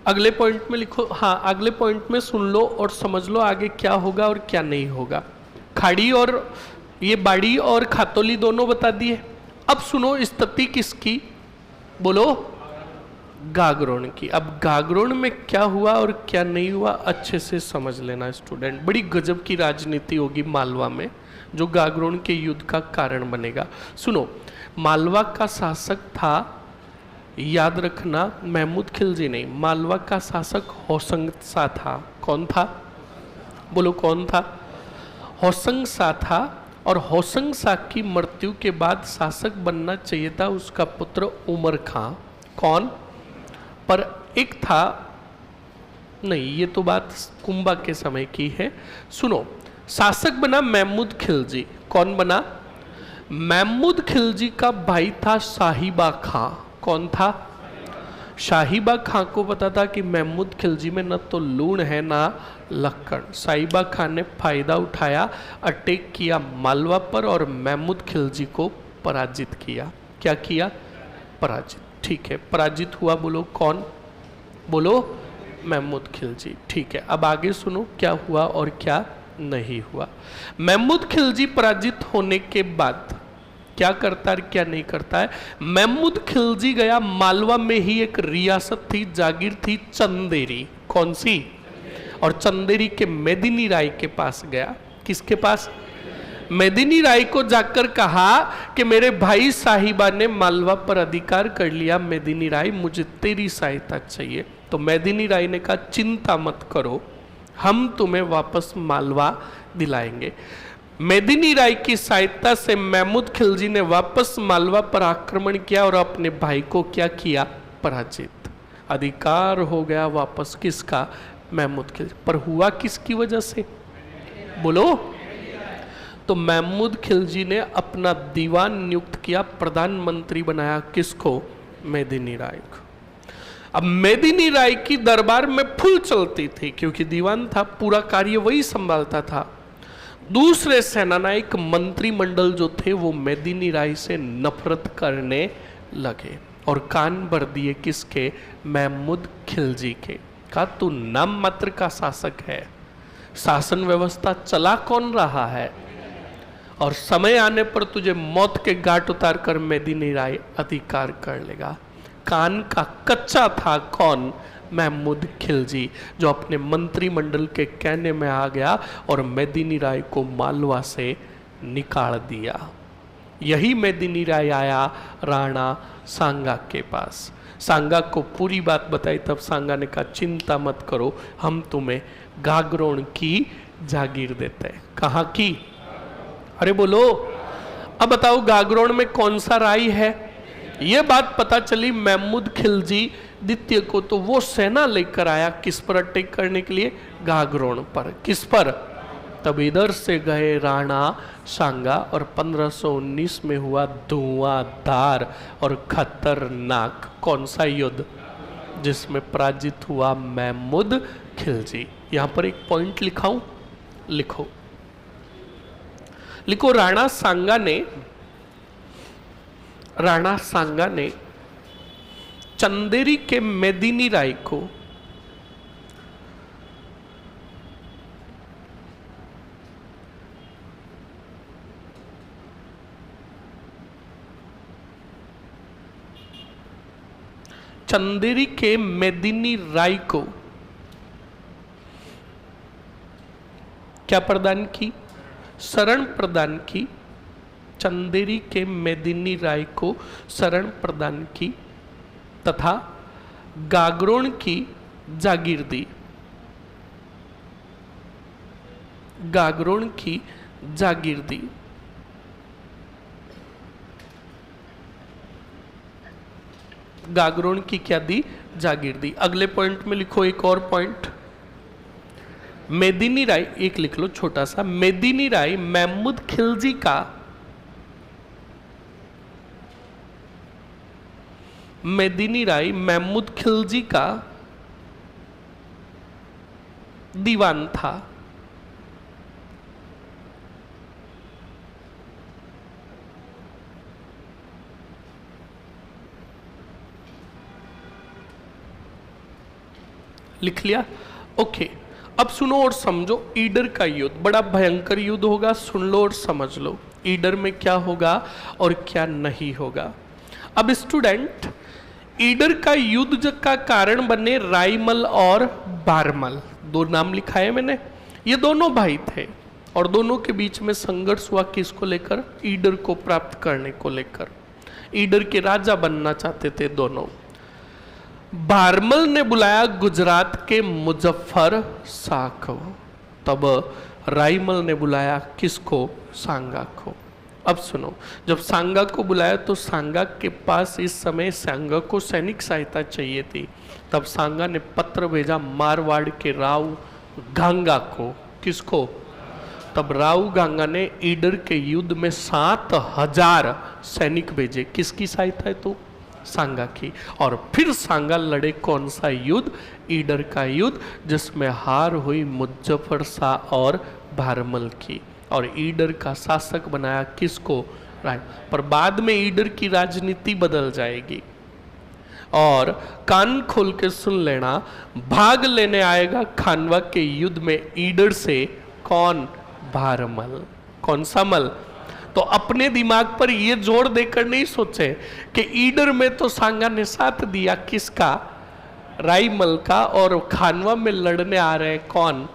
अगले पॉइंट में लिखो, हाँ, अगले पॉइंट में सुन लो और समझ लो आगे क्या होगा और क्या नहीं होगा। खाड़ी और ये बाड़ी और खातोली दोनों बता दिए। अब सुनो स्थिति किसकी? बोलो, गागरोन की। अब गागरोन में क्या हुआ और क्या नहीं हुआ अच्छे से समझ लेना स्टूडेंट। बड़ी गजब की राजनीति होगी मालवा में, जो गागरोन के युद्ध का कारण बनेगा। सुनो, मालवा का शासक था, याद रखना, महमूद खिलजी नहीं, मालवा का शासक होसंग सा था। कौन था? बोलो, कौन था? होसंग सा था। और होसंग सा की मृत्यु के बाद शासक बनना चाहिए था उसका पुत्र उमर खां। कौन? पर एक था, नहीं, ये तो बात कुंभा के समय की है। सुनो, शासक बना महमूद खिलजी। कौन बना? महमूद खिलजी का भाई था साहिबा खां। कौन था? शाहिबा खां को पता था कि महमूद खिलजी में न तो लूण है ना लक्कड़। साहिबा खां ने फायदा उठाया, अटैक किया मालवा पर और महमूद खिलजी को पराजित किया। क्या किया? पराजित। ठीक है, पराजित हुआ। बोलो कौन? बोलो, महमूद खिलजी। ठीक है, अब आगे सुनो क्या हुआ और क्या नहीं हुआ। महमूद खिलजी पराजित होने के बाद क्या करता है, क्या नहीं करता है? महमूद खिलजी गया, मालवा में ही एक रियासत थी, जागीर थी, चंदेरी। कौन सी? और चंदेरी के मेदिनी राय के पास गया। किसके पास? मेदिनी राय को जाकर कहा कि मेरे भाई साहिबा ने मालवा पर अधिकार कर लिया, मेदिनी राय मुझे तेरी सहायता चाहिए। तो मेदिनी राय ने कहा चिंता मत करो, हम तुम्हें वापस मालवा दिलाएंगे। मेदिनी राय की सहायता से महमूद खिलजी ने वापस मालवा पर आक्रमण किया और अपने भाई को क्या किया? पराजित। अधिकार हो गया वापस किसका? महमूद खिलजी। पर हुआ किसकी वजह से? बोलो। तो महमूद खिलजी ने अपना दीवान नियुक्त किया, प्रधानमंत्री बनाया। किसको? मेदिनी राय को। अब मेदिनी राय की दरबार में फुल चलती थी क्योंकि दीवान था, पूरा कार्य वही संभालता था। दूसरे सेनानायक मंत्रिमंडल जो थे वो मेदिनी राय से नफरत करने लगे और कान भर दिए किसके? महमूद खिलजी के। कहा तू नाम मात्र का शासक है, शासन व्यवस्था चला कौन रहा है? और समय आने पर तुझे मौत के घाट उतार कर मेदिनी राय अधिकार कर लेगा। कान का कच्चा था कौन? महमूद खिलजी, जो अपने मंत्रिमंडल के कहने में आ गया और मेदिनी राय को मालवा से निकाल दिया। यही मेदिनी राय आया राणा सांगा के पास, सांगा को पूरी बात बताई। तब सांगा ने कहा चिंता मत करो, हम तुम्हें गागरोन की जागीर देते हैं। कहाँ की? अरे बोलो, अब बताओ गागरोन में कौन सा राय है? ये बात पता चली महमूद खिलजी द्वितीय को, तो वो सेना लेकर आया किस पर अटैक करने के लिए? गागरोन पर। किस पर? तब इधर से गए राणा सांगा और 1519 में हुआ धुआंधार और खतरनाक कौन सा युद्ध? जिसमें पराजित हुआ महमूद खिलजी। यहां पर एक पॉइंट लिखाऊं, लिखो लिखो। राणा सांगा ने चंदेरी के मेदिनी राय को क्या प्रदान की? शरण प्रदान की। चंदेरी के मेदिनी राय को शरण प्रदान की तथा गागरोन की जागीर दी। गागरोन की जागीर दी। गागरोन की क्या दी? जागीर दी। अगले पॉइंट में लिखो एक और पॉइंट। मेदिनी राय, एक लिख लो छोटा सा। मेदिनी राय महमूद खिलजी का दीवान था। लिख लिया? ओके। अब सुनो और समझो। ईडर का युद्ध बड़ा भयंकर युद्ध होगा, सुन लो और समझ लो ईडर में क्या होगा और क्या नहीं होगा। अब स्टूडेंट, ईडर का युद्ध का कारण बने रायमल और बारमल, दो नाम लिखा है मैंने। ये दोनों भाई थे और दोनों के बीच में संघर्ष हुआ। किसको लेकर? ईडर को प्राप्त करने को लेकर। ईडर के राजा बनना चाहते थे दोनों। बारमल ने बुलाया गुजरात के मुजफ्फर शाह को, तब रायमल ने बुलाया किसको? सांगा को। अब सुनो, जब सांगा को बुलाया तो सांगा के पास इस समय सांगा को सैनिक सहायता चाहिए थी। तब सांगा ने पत्र भेजा मारवाड़ के राव गांगा को। किसको? तब राव गांगा ने ईडर के युद्ध में 7000 सैनिक भेजे। किसकी सहायता है? तो सांगा की। और फिर सांगा लड़े कौन सा युद्ध? ईडर का युद्ध, जिसमें हार हुई मुजफ्फर शाह और बारमल की। और ईडर का शासक बनाया किसको? राय। पर बाद में ईडर की राजनीति बदल जाएगी। और कान खोल के सुन लेना, भाग लेने आएगा खानवा के युद्ध में ईडर से कौन? बारमल। कौन सा मल? तो अपने दिमाग पर यह जोर देकर नहीं सोचे कि ईडर में तो सांगा ने साथ दिया किसका? रायमल का। और खानवा में लड़ने आ रहे कौन?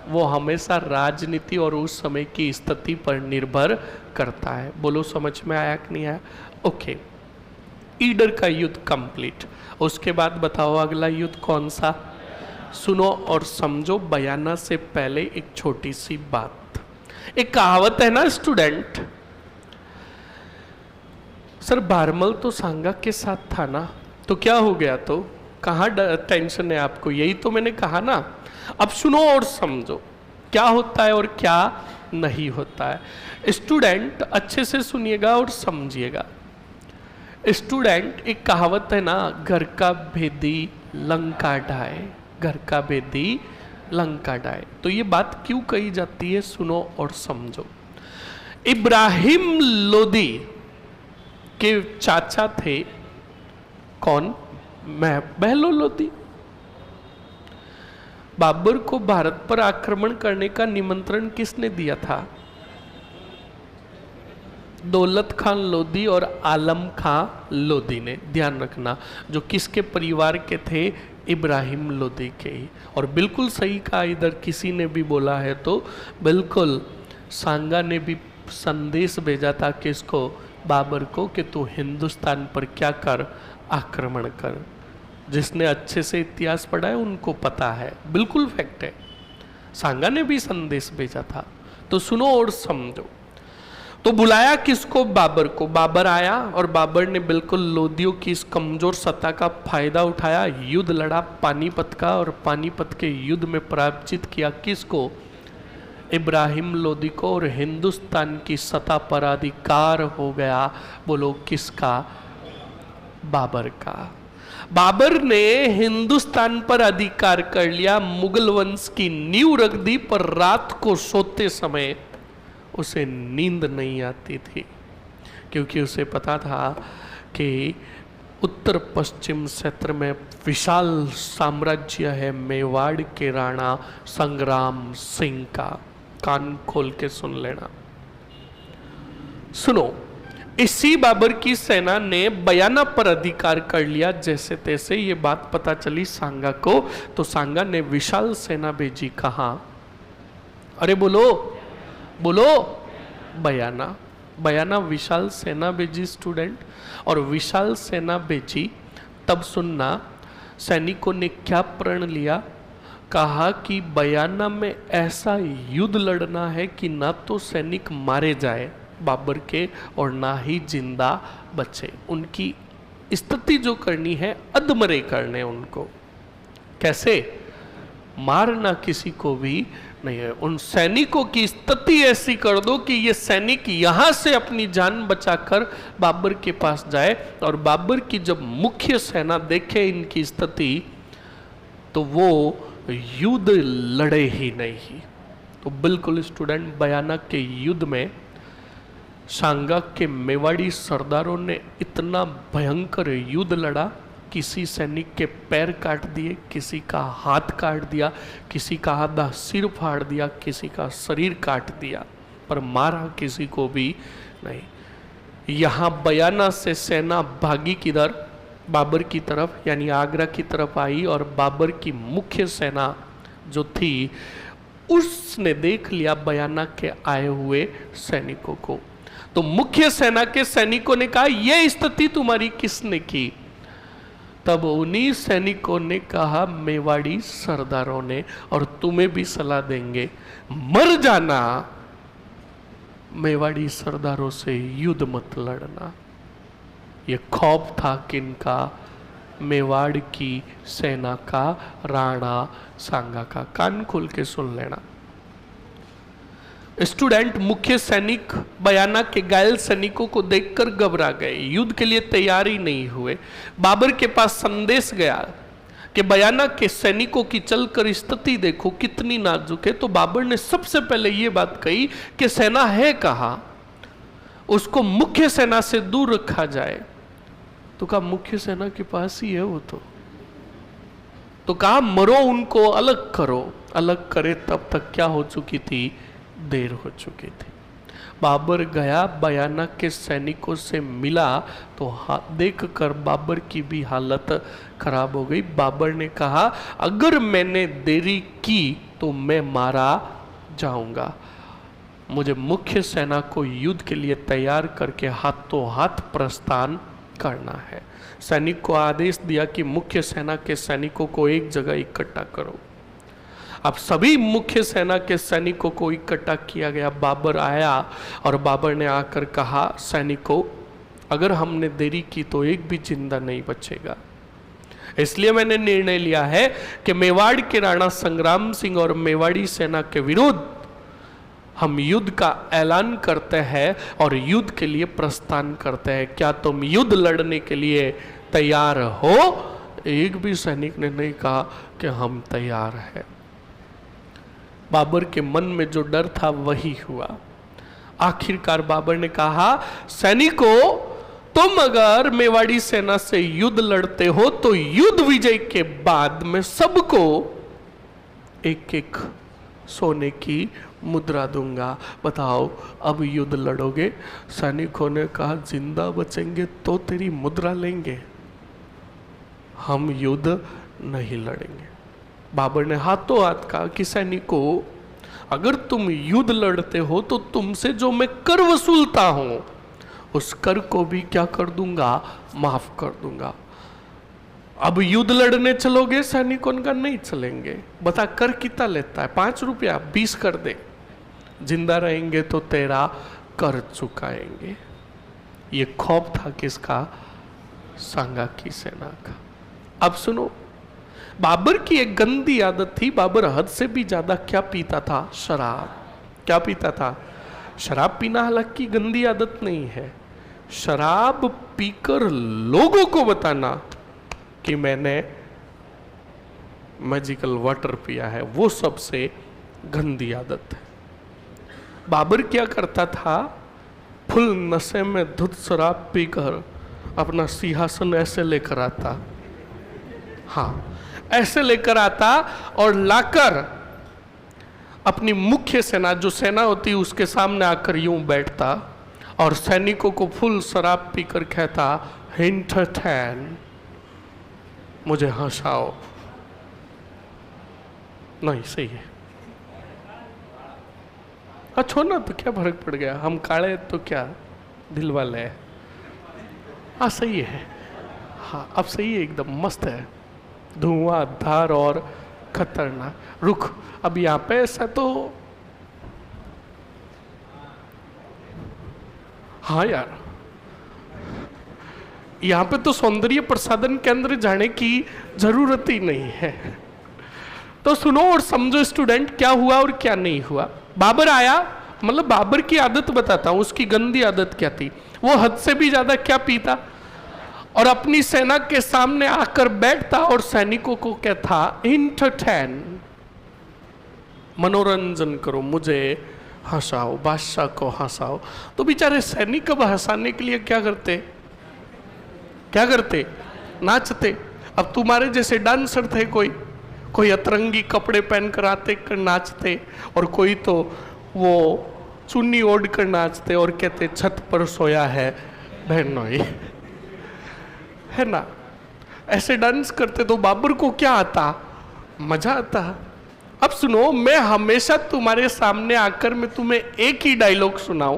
वो हमेशा राजनीति और उस समय की स्थिति पर निर्भर करता है। बोलो समझ में आया कि नहीं आया? ओके। ईडर का युद्ध कंप्लीट। उसके बाद बताओ अगला युद्ध कौन सा? सुनो और समझो। बयाना से पहले एक छोटी सी बात। एक कहावत है ना स्टूडेंट, सर बारमल तो सांगा के साथ था ना, तो क्या हो गया? तो कहाँ टेंशन है आपको? यही तो मैंने कहा ना। अब सुनो और समझो क्या होता है और क्या नहीं होता है। स्टूडेंट अच्छे से सुनिएगा और समझिएगा। स्टूडेंट, एक कहावत है ना, घर का भेदी लंका ढाए। घर का भेदी लंका ढाए। तो ये बात क्यों कही जाती है? सुनो और समझो। इब्राहिम लोदी के चाचा थे कौन? बहलो लोदी। बाबर को भारत पर आक्रमण करने का निमंत्रण किसने दिया था? दौलत खान लोधी और आलम खां लोधी ने, ध्यान रखना, जो किसके परिवार के थे, इब्राहिम लोधी के ही। और बिल्कुल सही कहा, इधर किसी ने भी बोला है तो बिल्कुल सांगा ने भी संदेश भेजा था किसको, बाबर को, कि तू हिंदुस्तान पर क्या कर, आक्रमण कर। जिसने अच्छे से इतिहास पढ़ा है उनको पता है, बिल्कुल फैक्ट है, सांगा ने भी संदेश भेजा था। तो सुनो और समझो। तो बुलाया किसको, बाबर को। बाबर आया और बाबर ने बिल्कुल लोधियों की इस कमजोर सत्ता का फायदा उठाया, युद्ध लड़ा पानीपत का, और पानीपत के युद्ध में पराजित किया किसको, इब्राहिम लोधी को, और हिंदुस्तान की सत्ता पर अधिकार हो गया। बोलो किसका, बाबर का। बाबर ने हिंदुस्तान पर अधिकार कर लिया, मुगल वंश की नींव रख दी, पर रात को सोते समय उसे नींद नहीं आती थी, क्योंकि उसे पता था कि उत्तर पश्चिम क्षेत्र में विशाल साम्राज्य है मेवाड़ के राणा संग्राम सिंह का। कान खोल के सुन लेना। सुनो, इसी बाबर की सेना ने बयाना पर अधिकार कर लिया। जैसे तैसे ये बात पता चली सांगा को, तो सांगा ने विशाल सेना भेजी। कहाँ, अरे बोलो बोलो, बयाना। बयाना विशाल सेना भेजी स्टूडेंट, और विशाल सेना भेजी। तब सुनना, सैनिकों ने क्या प्रण लिया, कहा कि बयाना में ऐसा युद्ध लड़ना है कि ना तो सैनिक मारे जाए बाबर के, और ना ही जिंदा बचे। उनकी स्थिति जो करनी है, अधमरे करने उनको। कैसे, मारना किसी को भी नहीं है। उन सैनिकों की स्थिति ऐसी कर दो कि ये सैनिक यहां से अपनी जान बचाकर बाबर के पास जाए, और बाबर की जब मुख्य सेना देखे इनकी स्थिति, तो वो युद्ध लड़े ही नहीं। तो बिल्कुल स्टूडेंट, बयाना के युद्ध में सांगा के मेवाड़ी सरदारों ने इतना भयंकर युद्ध लड़ा, किसी सैनिक के पैर काट दिए, किसी का हाथ काट दिया, किसी का आधा सिर फाड़ दिया, किसी का शरीर काट दिया, पर मारा किसी को भी नहीं। यहाँ बयाना से सेना भागी किधर, बाबर की तरफ, यानी आगरा की तरफ आई, और बाबर की मुख्य सेना जो थी उसने देख लिया बयाना के आए हुए सैनिकों को। तो मुख्य सेना के सैनिकों ने कहा, यह स्थिति तुम्हारी किसने की। तब उन्हीं सैनिकों ने कहा, मेवाड़ी सरदारों ने, और तुम्हें भी सलाह देंगे, मर जाना, मेवाड़ी सरदारों से युद्ध मत लड़ना। ये खौफ था किनका, मेवाड़ की सेना का, राणा सांगा का। कान खोल के सुन लेना स्टूडेंट। मुख्य सैनिक बयाना के घायल सैनिकों को देखकर घबरा गए, युद्ध के लिए तैयार ही नहीं हुए। बाबर के पास संदेश गया कि बयाना के सैनिकों की चलकर स्थिति देखो कितनी नाजुक है। तो बाबर ने सबसे पहले ये बात कही कि सेना है कहाँ, उसको मुख्य सेना से दूर रखा जाए। तो कहा मुख्य सेना के पास ही है वो तो कहा मरो, उनको अलग करो। अलग करे तब तक क्या हो चुकी थी, देर हो चुकी थी। बाबर गया, बयाना के सैनिकों से मिला, तो देख कर बाबर की भी हालत खराब हो गई। बाबर ने कहा, अगर मैंने देरी की तो मैं मारा जाऊंगा। मुझे मुख्य सेना को युद्ध के लिए तैयार करके हाथों हाथ प्रस्थान करना है। सैनिक को आदेश दिया कि मुख्य सेना के सैनिकों को एक जगह इकट्ठा करो। अब सभी मुख्य सेना के सैनिकों को इकट्ठा किया गया। बाबर आया और बाबर ने आकर कहा, सैनिकों, अगर हमने देरी की तो एक भी जिंदा नहीं बचेगा। इसलिए मैंने निर्णय लिया है कि मेवाड़ के राणा संग्राम सिंह और मेवाड़ी सेना के विरुद्ध हम युद्ध का ऐलान करते हैं और युद्ध के लिए प्रस्थान करते हैं। क्या तुम युद्ध लड़ने के लिए तैयार हो? एक भी सैनिक ने नहीं कहा कि हम तैयार हैं। बाबर के मन में जो डर था वही हुआ। आखिरकार बाबर ने कहा, सैनिकों, तुम अगर मेवाड़ी सेना से युद्ध लड़ते हो तो युद्ध विजय के बाद मैं सबको एक एक सोने की मुद्रा दूंगा। बताओ अब युद्ध लड़ोगे? सैनिकों ने कहा जिंदा बचेंगे तो तेरी मुद्रा लेंगे, हम युद्ध नहीं लड़ेंगे। बाबर ने हाथों हाथ कहा कि सैनिकों, अगर तुम युद्ध लड़ते हो तो तुमसे जो मैं कर वसूलता हूं उस कर को भी क्या कर दूंगा, माफ कर दूंगा। अब युद्ध लड़ने चलोगे? सैनिकों का नहीं चलेंगे। बता कर कितना लेता है? 5 रुपया, 20 कर दे, जिंदा रहेंगे तो तेरा कर चुकाएंगे। ये खौफ था किसका? सांगा की सेना का। अब सुनो, बाबर की एक गंदी आदत थी, बाबर हद से भी ज्यादा क्या पीता था? शराब। क्या पीता था? शराब पीना हालांकि गंदी आदत नहीं है, शराब पीकर लोगों को बताना कि मैंने मैजिकल वाटर पिया है, वो सबसे गंदी आदत है। बाबर क्या करता था? फुल नशे में धुत शराब पीकर अपना सिंहासन ऐसे लेकर आता, हाँ ऐसे लेकर आता और लाकर अपनी मुख्य सेना, जो सेना होती उसके सामने आकर यूं बैठता और सैनिकों को फुल शराब पीकर कहता, एंटरटेन, मुझे हंसाओ। नहीं सही है, अच्छा ना, तो क्या फर्क पड़ गया, हम काले तो क्या दिल वाले हैं। हाँ सही है, हाँ अब सही है, एकदम मस्त है, धुआंधार और खतरनाक। रुक, अब यहाँ पे ऐसा तो हाँ यार, यहाँ पे तो सौंदर्य प्रसाधन केंद्र जाने की जरूरत ही नहीं है। तो सुनो और समझो स्टूडेंट, क्या हुआ और क्या नहीं हुआ। बाबर आया, मतलब बाबर की आदत बताता हूं, उसकी गंदी आदत क्या थी। वो हद से भी ज्यादा क्या पीता और अपनी सेना के सामने आकर बैठता और सैनिकों को कहता, एंटरटेन, मनोरंजन करो, मुझे हंसाओ, बादशाह को हंसाओ। तो बेचारे सैनिक अब हंसाने के लिए क्या करते? क्या करते? नाचते। अब तुम्हारे जैसे डांसर थे, कोई अतरंगी कपड़े पहन कर आते कर नाचते, और कोई तो वो चुन्नी ओढ़ कर नाचते और कहते छत पर सोया है बहनोई, है ना। ऐसे डांस करते तो बाबर को क्या आता? मजा आता। अब सुनो, मैं हमेशा तुम्हारे सामने आकर मैं तुम्हें एक ही डायलॉग सुनाऊं,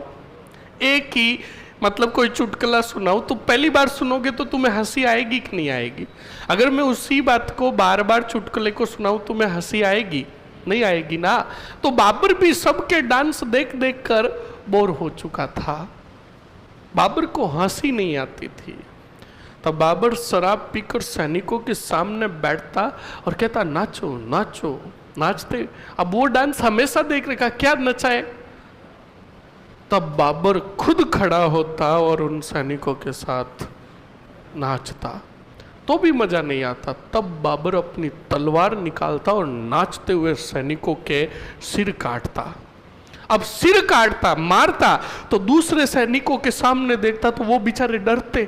एक ही मतलब कोई चुटकुला सुनाऊं, तो पहली बार सुनोगे तो तुम्हें हंसी आएगी कि नहीं आएगी? अगर मैं उसी बात को बार बार चुटकुले को सुनाऊं तुम्हें हंसी आएगी? नहीं आएगी ना। तो बाबर भी सबके डांस देख देख कर बोर हो चुका था, बाबर को हंसी नहीं आती थी। तब बाबर शराब पीकर सैनिकों के सामने बैठता और कहता, नाचो नाचो। नाचते। अब वो डांस हमेशा देख रखा, क्या नचाए। तब बाबर खुद खड़ा होता और उन सैनिकों के साथ नाचता, तो भी मजा नहीं आता। तब बाबर अपनी तलवार निकालता और नाचते हुए सैनिकों के सिर काटता। अब सिर काटता, मारता, तो दूसरे सैनिकों के सामने देखता तो वो बेचारे डरते।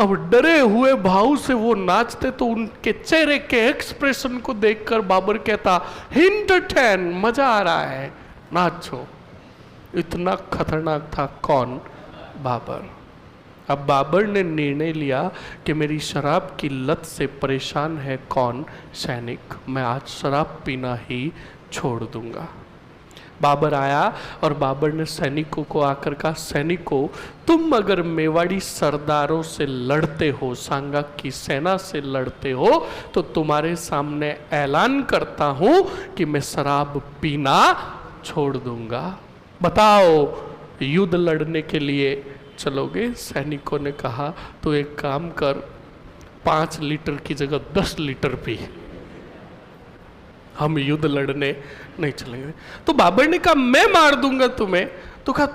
अब डरे हुए भाव से वो नाचते तो उनके चेहरे के एक्सप्रेशन को देखकर बाबर कहता, एंटरटेन, मजा आ रहा है, नाचो। इतना खतरनाक था कौन? बाबर। अब बाबर ने निर्णय लिया कि मेरी शराब की लत से परेशान है कौन? सैनिक। मैं आज शराब पीना ही छोड़ दूंगा। बाबर आया और बाबर ने सैनिकों को आकर कहा, सैनिकों, तुम अगर मेवाड़ी सरदारों से लड़ते हो, सांगा की सेना से लड़ते हो, तो तुम्हारे सामने ऐलान करता हूं कि मैं शराब पीना छोड़ दूंगा। बताओ, युद्ध लड़ने के लिए चलोगे? सैनिकों ने कहा, तो एक काम कर, 5 लीटर की जगह 10 लीटर पी, हम युद्ध लड़ने नहीं चलेंगे। तो बाबर ने कहा, मैं मार दूंगा तुम्हें। तो कहा,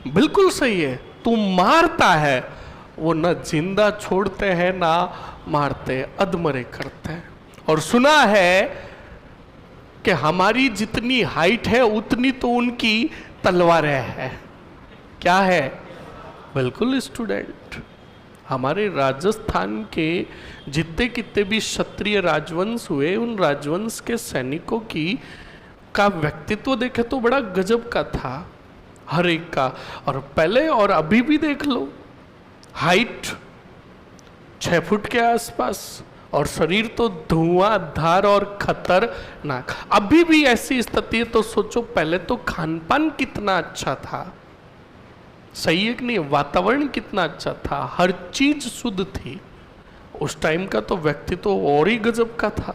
बिल्कुल सही है, तू मारता है, वो न जिंदा छोड़ते हैं ना मारते, अधमरे करते हैं। और सुना है कि हमारी जितनी हाइट है उतनी तो उनकी तलवारें हैं। क्या है? बिल्कुल स्टूडेंट, हमारे राजस्थान के जितने कितने भी क्षत्रिय राजवंश हुए, उन राजवंश के सैनिकों की का व्यक्तित्व देखे तो बड़ा गजब का था हर एक का, और पहले और अभी भी देख लो, हाइट 6 फुट के आसपास और शरीर तो धुआंधार और खतरनाक। अभी भी ऐसी स्थिति है तो सोचो पहले तो खान पान कितना अच्छा था, सही है कि नहीं, वातावरण कितना अच्छा था, हर चीज शुद्ध थी। उस टाइम का तो व्यक्तित्व और ही गजब का था।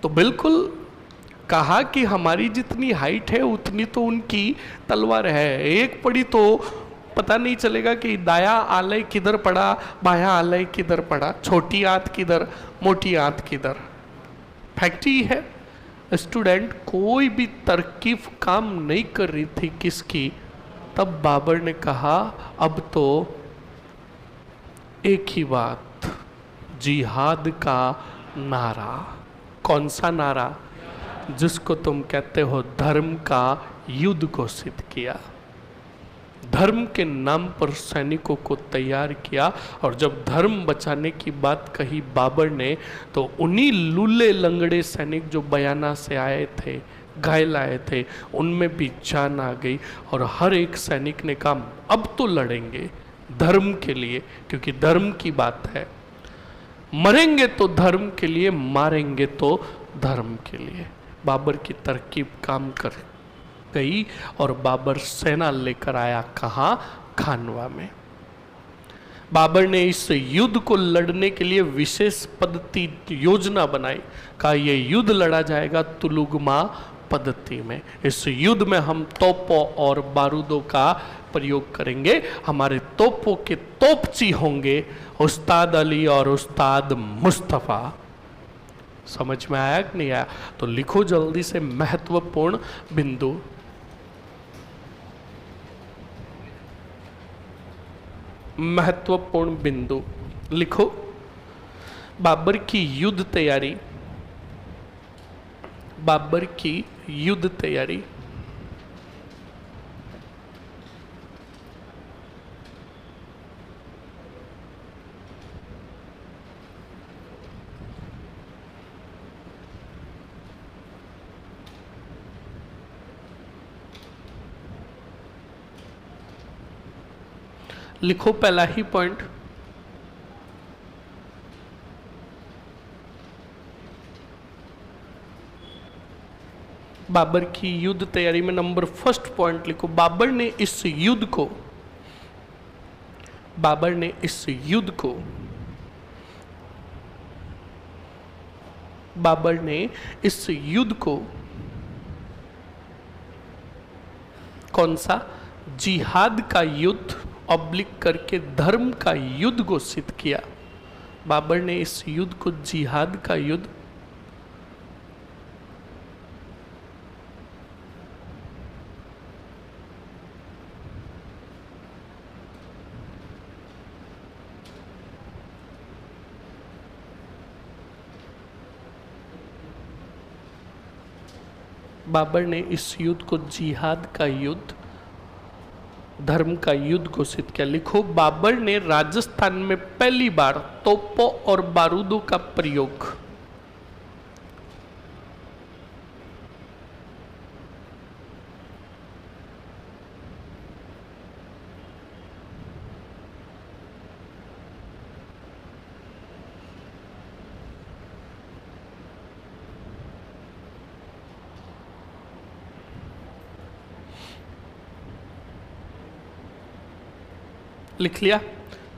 तो बिल्कुल कहा कि हमारी जितनी हाइट है उतनी तो उनकी तलवार है, एक पड़ी तो पता नहीं चलेगा कि दाया आलय किधर पड़ा, बाया आलय किधर पड़ा, छोटी आंत किधर, मोटी आंत किधर। फैक्ट ही है। स्टूडेंट कोई भी तरकीब काम नहीं कर रही थी किसकी, तब बाबर ने कहा अब तो एक ही बात, जिहाद का नारा। कौन सा नारा? जिसको तुम कहते हो धर्म का युद्ध घोषित किया, धर्म के नाम पर सैनिकों को तैयार किया। और जब धर्म बचाने की बात कही बाबर ने, तो उन्हीं लूले लंगड़े सैनिक जो बयाना से आए थे, घायल आए थे, उनमें भी जान आ गई। और हर एक सैनिक ने कहा अब तो लड़ेंगे धर्म के लिए, क्योंकि धर्म की बात है, मरेंगे तो धर्म के लिए, मारेंगे तो धर्म के लिए। बाबर की तरकीब काम कर गई और बाबर सेना लेकर आया कहाँ? खानवा में। बाबर ने इस युद्ध को लड़ने के लिए विशेष पद्धति योजना बनाई। कहा यह युद्ध लड़ा जाएगा तुलुगमा पद्धति में। इस युद्ध में हम तोपों और बारूदों का प्रयोग करेंगे। हमारे तोपों के तोपची होंगे उस्ताद अली और उस्ताद मुस्तफ़ा। समझ में आया कि नहीं आया? तो लिखो जल्दी से महत्वपूर्ण बिंदु। महत्वपूर्ण बिंदु लिखो। बाबर की युद्ध तैयारी, बाबर की युद्ध तैयारी। लिखो पहला ही पॉइंट, बाबर की युद्ध तैयारी में नंबर फर्स्ट पॉइंट लिखो। बाबर ने इस युद्ध को, बाबर ने इस युद्ध को, बाबर ने इस युद्ध को कौन सा? जिहाद का युद्ध ऑब्लिक करके धर्म का युद्ध घोषित किया। बाबर ने इस युद्ध को जिहाद का युद्ध, बाबर ने इस युद्ध को जिहाद का युद्ध, धर्म का युद्ध घोषित किया। लिखो बाबर ने राजस्थान में पहली बार तोपों और बारूदों का प्रयोग, लिख लिया।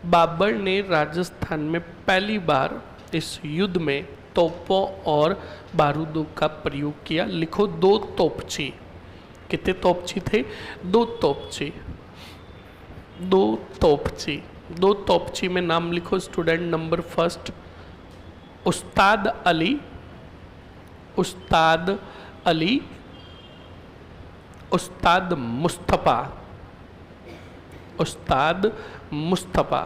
बाबर ने राजस्थान में पहली बार इस युद्ध में तोपों और बारूदों का प्रयोग किया। लिखो 2 तोपची। कितने तोपची थे? 2 तोपची। 2 तोपची। 2 तोपची में नाम लिखो स्टूडेंट। नंबर फर्स्ट उस्ताद अली, उस्ताद अली, उस्ताद मुस्तफ़ा, उस्ताद मुस्तफ़ा,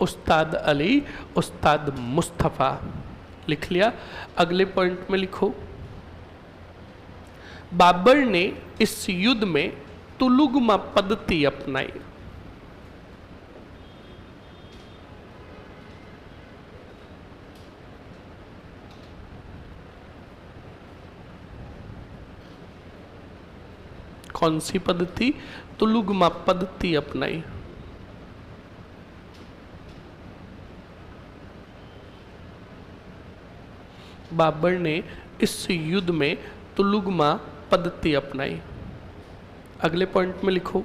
उस्ताद अली, उस्ताद मुस्तफ़ा। लिख लिया। अगले पॉइंट में लिखो बाबर ने इस युद्ध में तुलुगमा पद्धति अपनाई। कौन सी पद्धति? तुलुगमा पद्धति अपनाई। बाबर ने इस युद्ध में तुलुगमा पद्धति अपनाई। अगले पॉइंट में लिखो।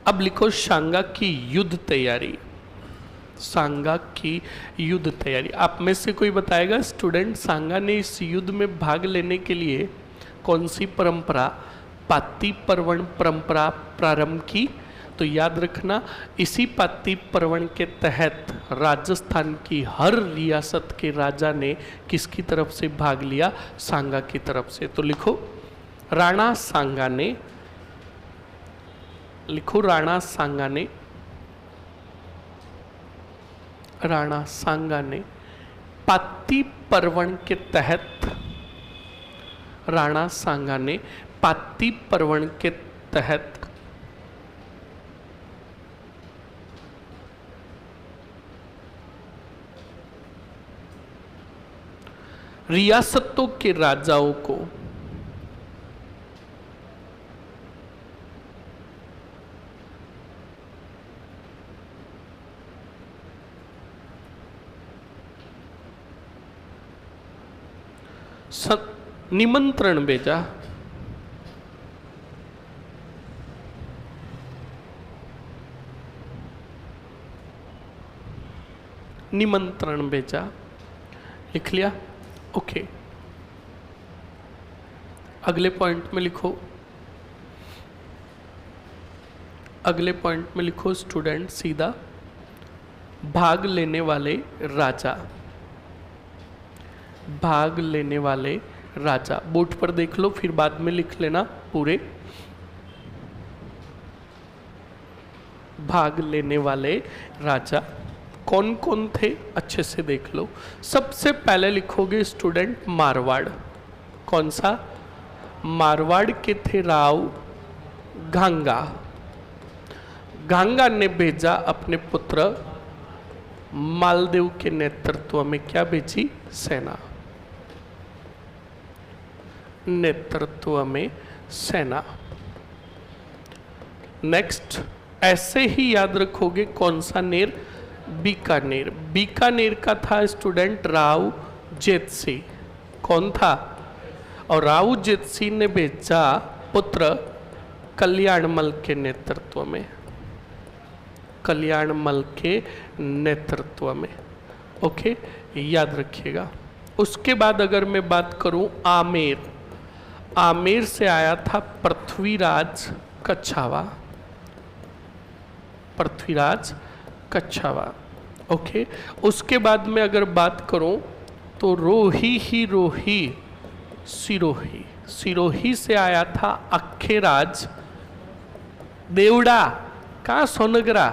अब लिखो सांगा की युद्ध तैयारी। सांगा की युद्ध तैयारी। आप में से कोई बताएगा स्टूडेंट, सांगा ने इस युद्ध में भाग लेने के लिए कौन सी परंपरा, पाती पर्वण परंपरा प्रारंभ की? तो याद रखना, इसी पाती पर्वण के तहत राजस्थान की हर रियासत के राजा ने किसकी तरफ से भाग लिया? सांगा की तरफ से। तो लिखो राणा सांगा ने, लिखो राणा सांगा ने, राणा सांगा ने पाती पर्वण के तहत, राणा सांगा ने पाती पर्वण के तहत रियासतों के राजाओं को निमंत्रण भेजा। निमंत्रण भेजा, लिख लिया? ओके। अगले पॉइंट में लिखो, अगले पॉइंट में लिखो स्टूडेंट सीधा, भाग लेने वाले राजा, भाग लेने वाले राजा। बोर्ड पर देख लो, फिर बाद में लिख लेना पूरे। भाग लेने वाले राजा कौन कौन थे, अच्छे से देख लो। सबसे पहले लिखोगे स्टूडेंट मारवाड़। कौन सा? मारवाड़ के थे राव घांगा। घांगा ने भेजा अपने पुत्र मालदेव के नेतृत्व में क्या भेजी? सेना। नेतृत्व में सेना। नेक्स्ट, ऐसे ही याद रखोगे कौन सा नेर? बीकानेर। बीकानेर का था स्टूडेंट राव जेतसी। कौन था? और राव जेतसी ने भेजा पुत्र कल्याणमल के नेतृत्व में, कल्याणमल के नेतृत्व में। ओके, याद रखिएगा। उसके बाद अगर मैं बात करूं आमेर, आमेर से आया था पृथ्वीराज कच्छावा, पृथ्वीराज कच्छावा। ओके, उसके बाद में अगर बात करूं तो रोही ही रोही सिरोही, सिरोही से आया था अखेराज देवड़ा का सोनगरा।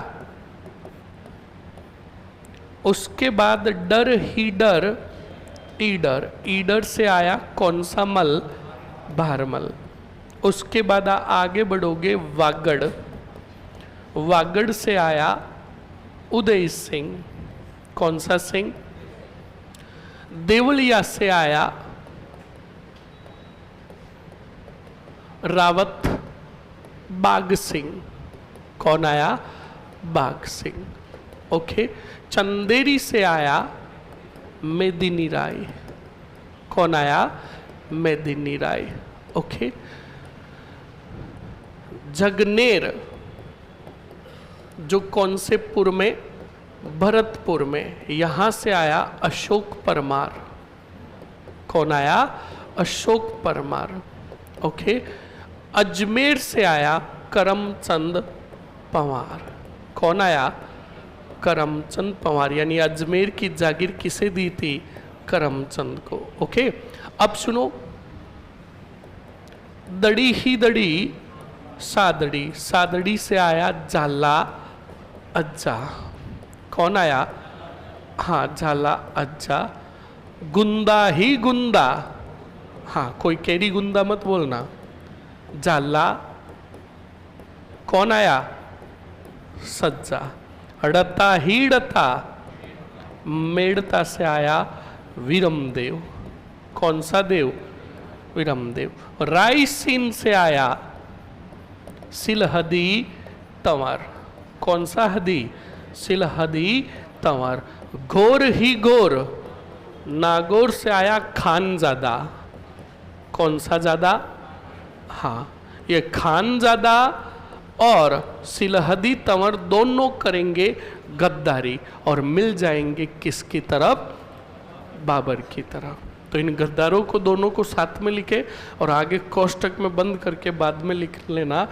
उसके बाद डर ही डर ईडर, ईडर से आया कौन सा मल? भारमल। उसके बाद आगे बढ़ोगे वागड़, वागड़ से आया उदय सिंह। कौन सा सिंह? देवलिया से आया रावत बाग सिंह। कौन आया? बाग सिंह। ओके, चंदेरी से आया मेदिनी राय। कौन आया? मेदिनी राय। ओके, जगनेर जो कौन से पुर में? भरतपुर में। यहां से आया अशोक परमार। कौन आया? अशोक परमार। ओके, अजमेर से आया करमचंद पंवार। कौन आया? करमचंद पंवार। यानी अजमेर की जागीर किसे दी थी? करमचंद को। ओके, अब सुनो, दड़ी ही दड़ी सादड़ी, सादड़ी से आया झाला अज्जा। कौन आया? हाँ, झाला अज्जा। गुंदा ही गुंदा, हाँ, कोई केरी गुंदा मत बोलना। झाला कौन आया? सज्जा। अड़ता ही डता, मेड़ता से आया वीरमदेव। कौन सा देव? विरमदेव। रायसीन से आया सिलहदी तंवर। कौन सा हदी? सिलहदी तंवर। घोर ही घोर, नागौर से आया खानजादा। कौन सा जादा? हाँ, ये खानजादा और सिलहदी तंवर दोनों करेंगे गद्दारी और मिल जाएंगे किसकी तरफ? बाबर की तरफ। तो इन गद्दारों को दोनों को साथ में लिखे और आगे कोष्टक में बंद करके बाद में लिख लेना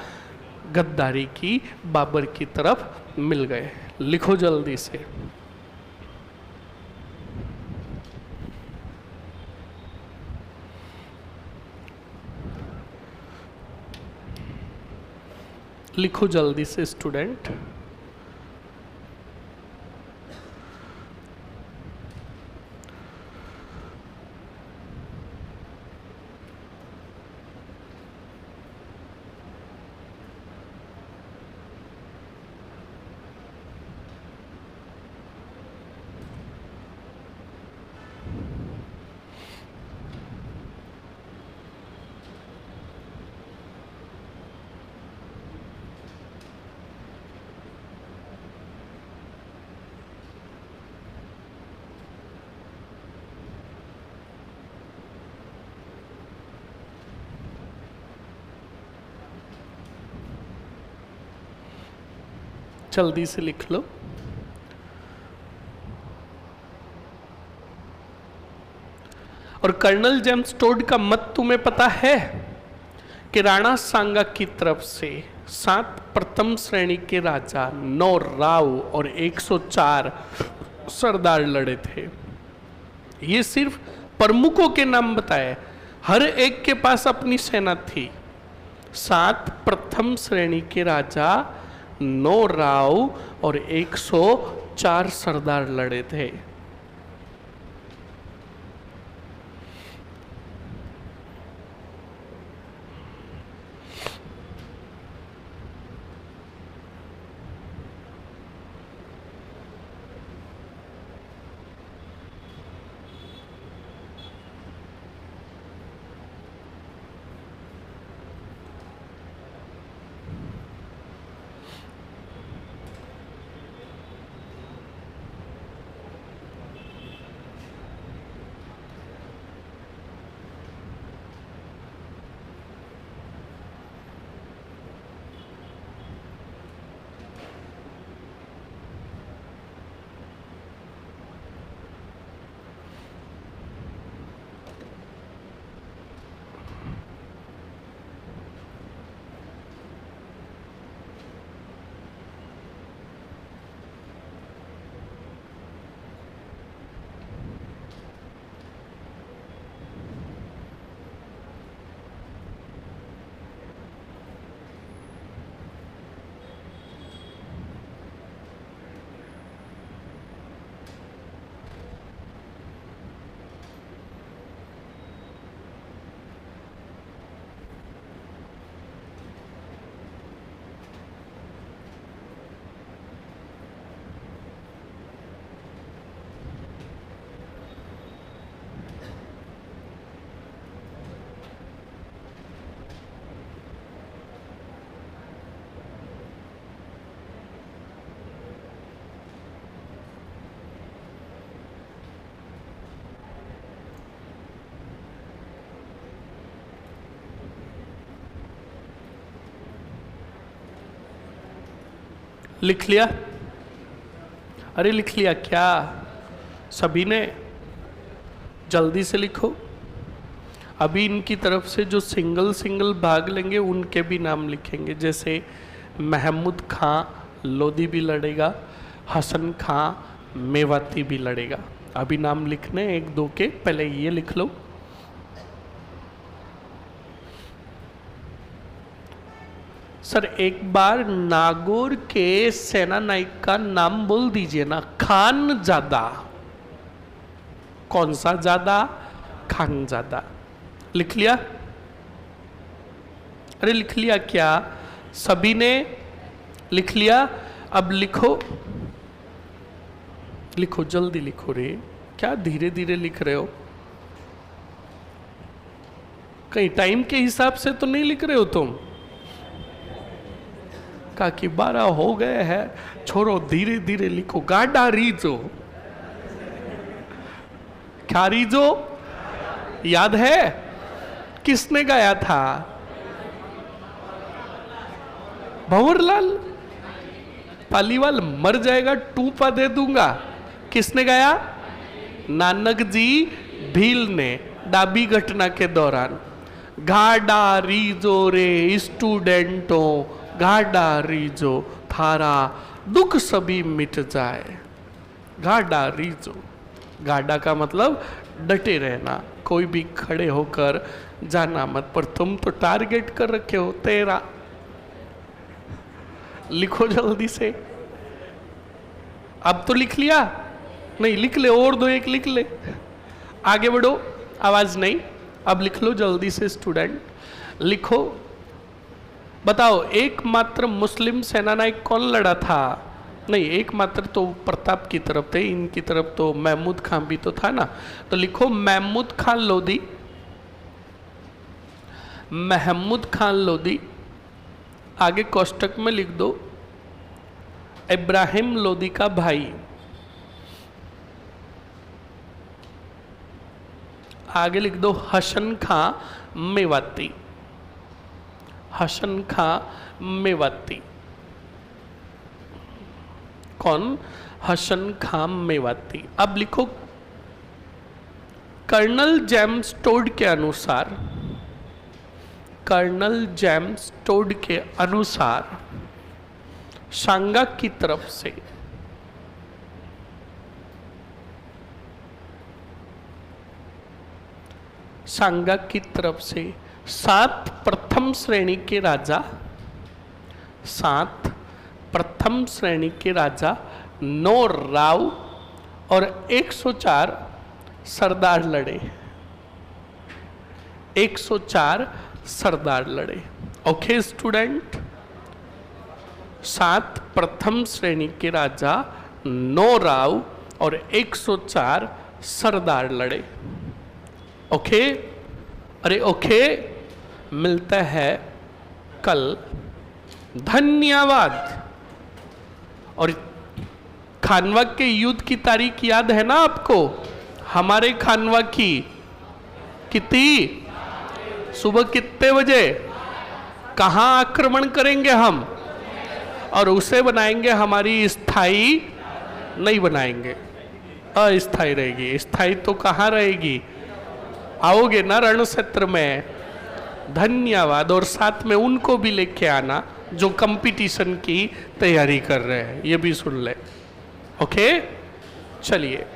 गद्दारी की बाबर की तरफ मिल गए। लिखो जल्दी से। लिखो जल्दी से स्टूडेंट। जल्दी से लिख लो। और कर्नल जेम्स टोड का मत तुम्हें पता है कि राणा सांगा की तरफ से 7 प्रथम श्रेणी के राजा, 9 राव और 104 सरदार लड़े थे। ये सिर्फ प्रमुखों के नाम बताए, हर एक के पास अपनी सेना थी। 7 प्रथम श्रेणी के राजा, 9 राव और 104 सरदार लड़े थे। लिख लिया? अरे लिख लिया क्या सभी ने? जल्दी से लिखो। अभी इनकी तरफ से जो सिंगल सिंगल भाग लेंगे उनके भी नाम लिखेंगे। जैसे महमूद खां लोधी भी लड़ेगा, हसन खां मेवाती भी लड़ेगा। अभी नाम लिखने 1 2 के, पहले ये लिख लो। सर एक बार नागौर के सेना नायक का नाम बोल दीजिए ना। खानजादा। कौन सा जादा? खानजादा। लिख लिया? अरे लिख लिया क्या सभी ने? लिख लिया? अब लिखो, लिखो जल्दी लिखो रे। क्या धीरे धीरे लिख रहे हो? कहीं टाइम के हिसाब से तो नहीं लिख रहे हो तुम? कहा कि 12 हो गए हैं, छोड़ो धीरे धीरे लिखो। गाडा रीजो, क्या रीजो याद है? किसने गाया था? भंवरलाल पालीवाल मर जाएगा, टूपा दे दूंगा। किसने गाया? नानक जी भील ने, डाबी घटना के दौरान। गाडा रीजो रे स्टूडेंटो, गाडा रीजो, थारा दुख सभी मिट जाए। गाडा रीजो, गाडा का मतलब डटे रहना, कोई भी खड़े होकर जाना मत। पर तुम तो टारगेट कर रखे हो 13। लिखो जल्दी से। अब तो लिख लिया? नहीं, लिख ले, और दो एक लिख ले। आगे बढ़ो, आवाज नहीं। अब लिख लो जल्दी से स्टूडेंट, लिखो। बताओ एकमात्र मुस्लिम सेनानायक कौन लड़ा था? नहीं, एकमात्र तो प्रताप की तरफ थे, इनकी तरफ तो महमूद खान भी तो था ना। तो लिखो महमूद खान लोधी। महमूद खान लोधी, आगे कोष्टक में लिख दो इब्राहिम लोधी का भाई। आगे लिख दो हसन खां मेवाती। हसन खां मेवाती कौन? हसन खां मेवाती। अब लिखो कर्नल जेम्स टोड के अनुसार, कर्नल जेम्स टोड के अनुसार सांगा की तरफ से सांगा की तरफ से 7 प्रथम श्रेणी के राजा, 7 प्रथम श्रेणी के राजा 9 राव और 104 सरदार लड़े। 104 सरदार लड़े। ओके स्टूडेंट, 7 प्रथम श्रेणी के राजा 9 राव और 104 सरदार लड़े। ओके? अरे ओके, मिलता है कल। धन्यवाद। और खानवा के युद्ध की तारीख याद है ना आपको? हमारे खानवा की कितनी? सुबह कितने बजे? कहाँ आक्रमण करेंगे हम? और उसे बनाएंगे हमारी स्थाई, नहीं बनाएंगे, अस्थाई रहेगी। स्थाई तो कहाँ रहेगी? आओगे ना रण क्षेत्र में। धन्यवाद। और साथ में उनको भी लेके आना जो कंपटीशन की तैयारी कर रहे हैं, ये भी सुन ले। ओके, चलिए।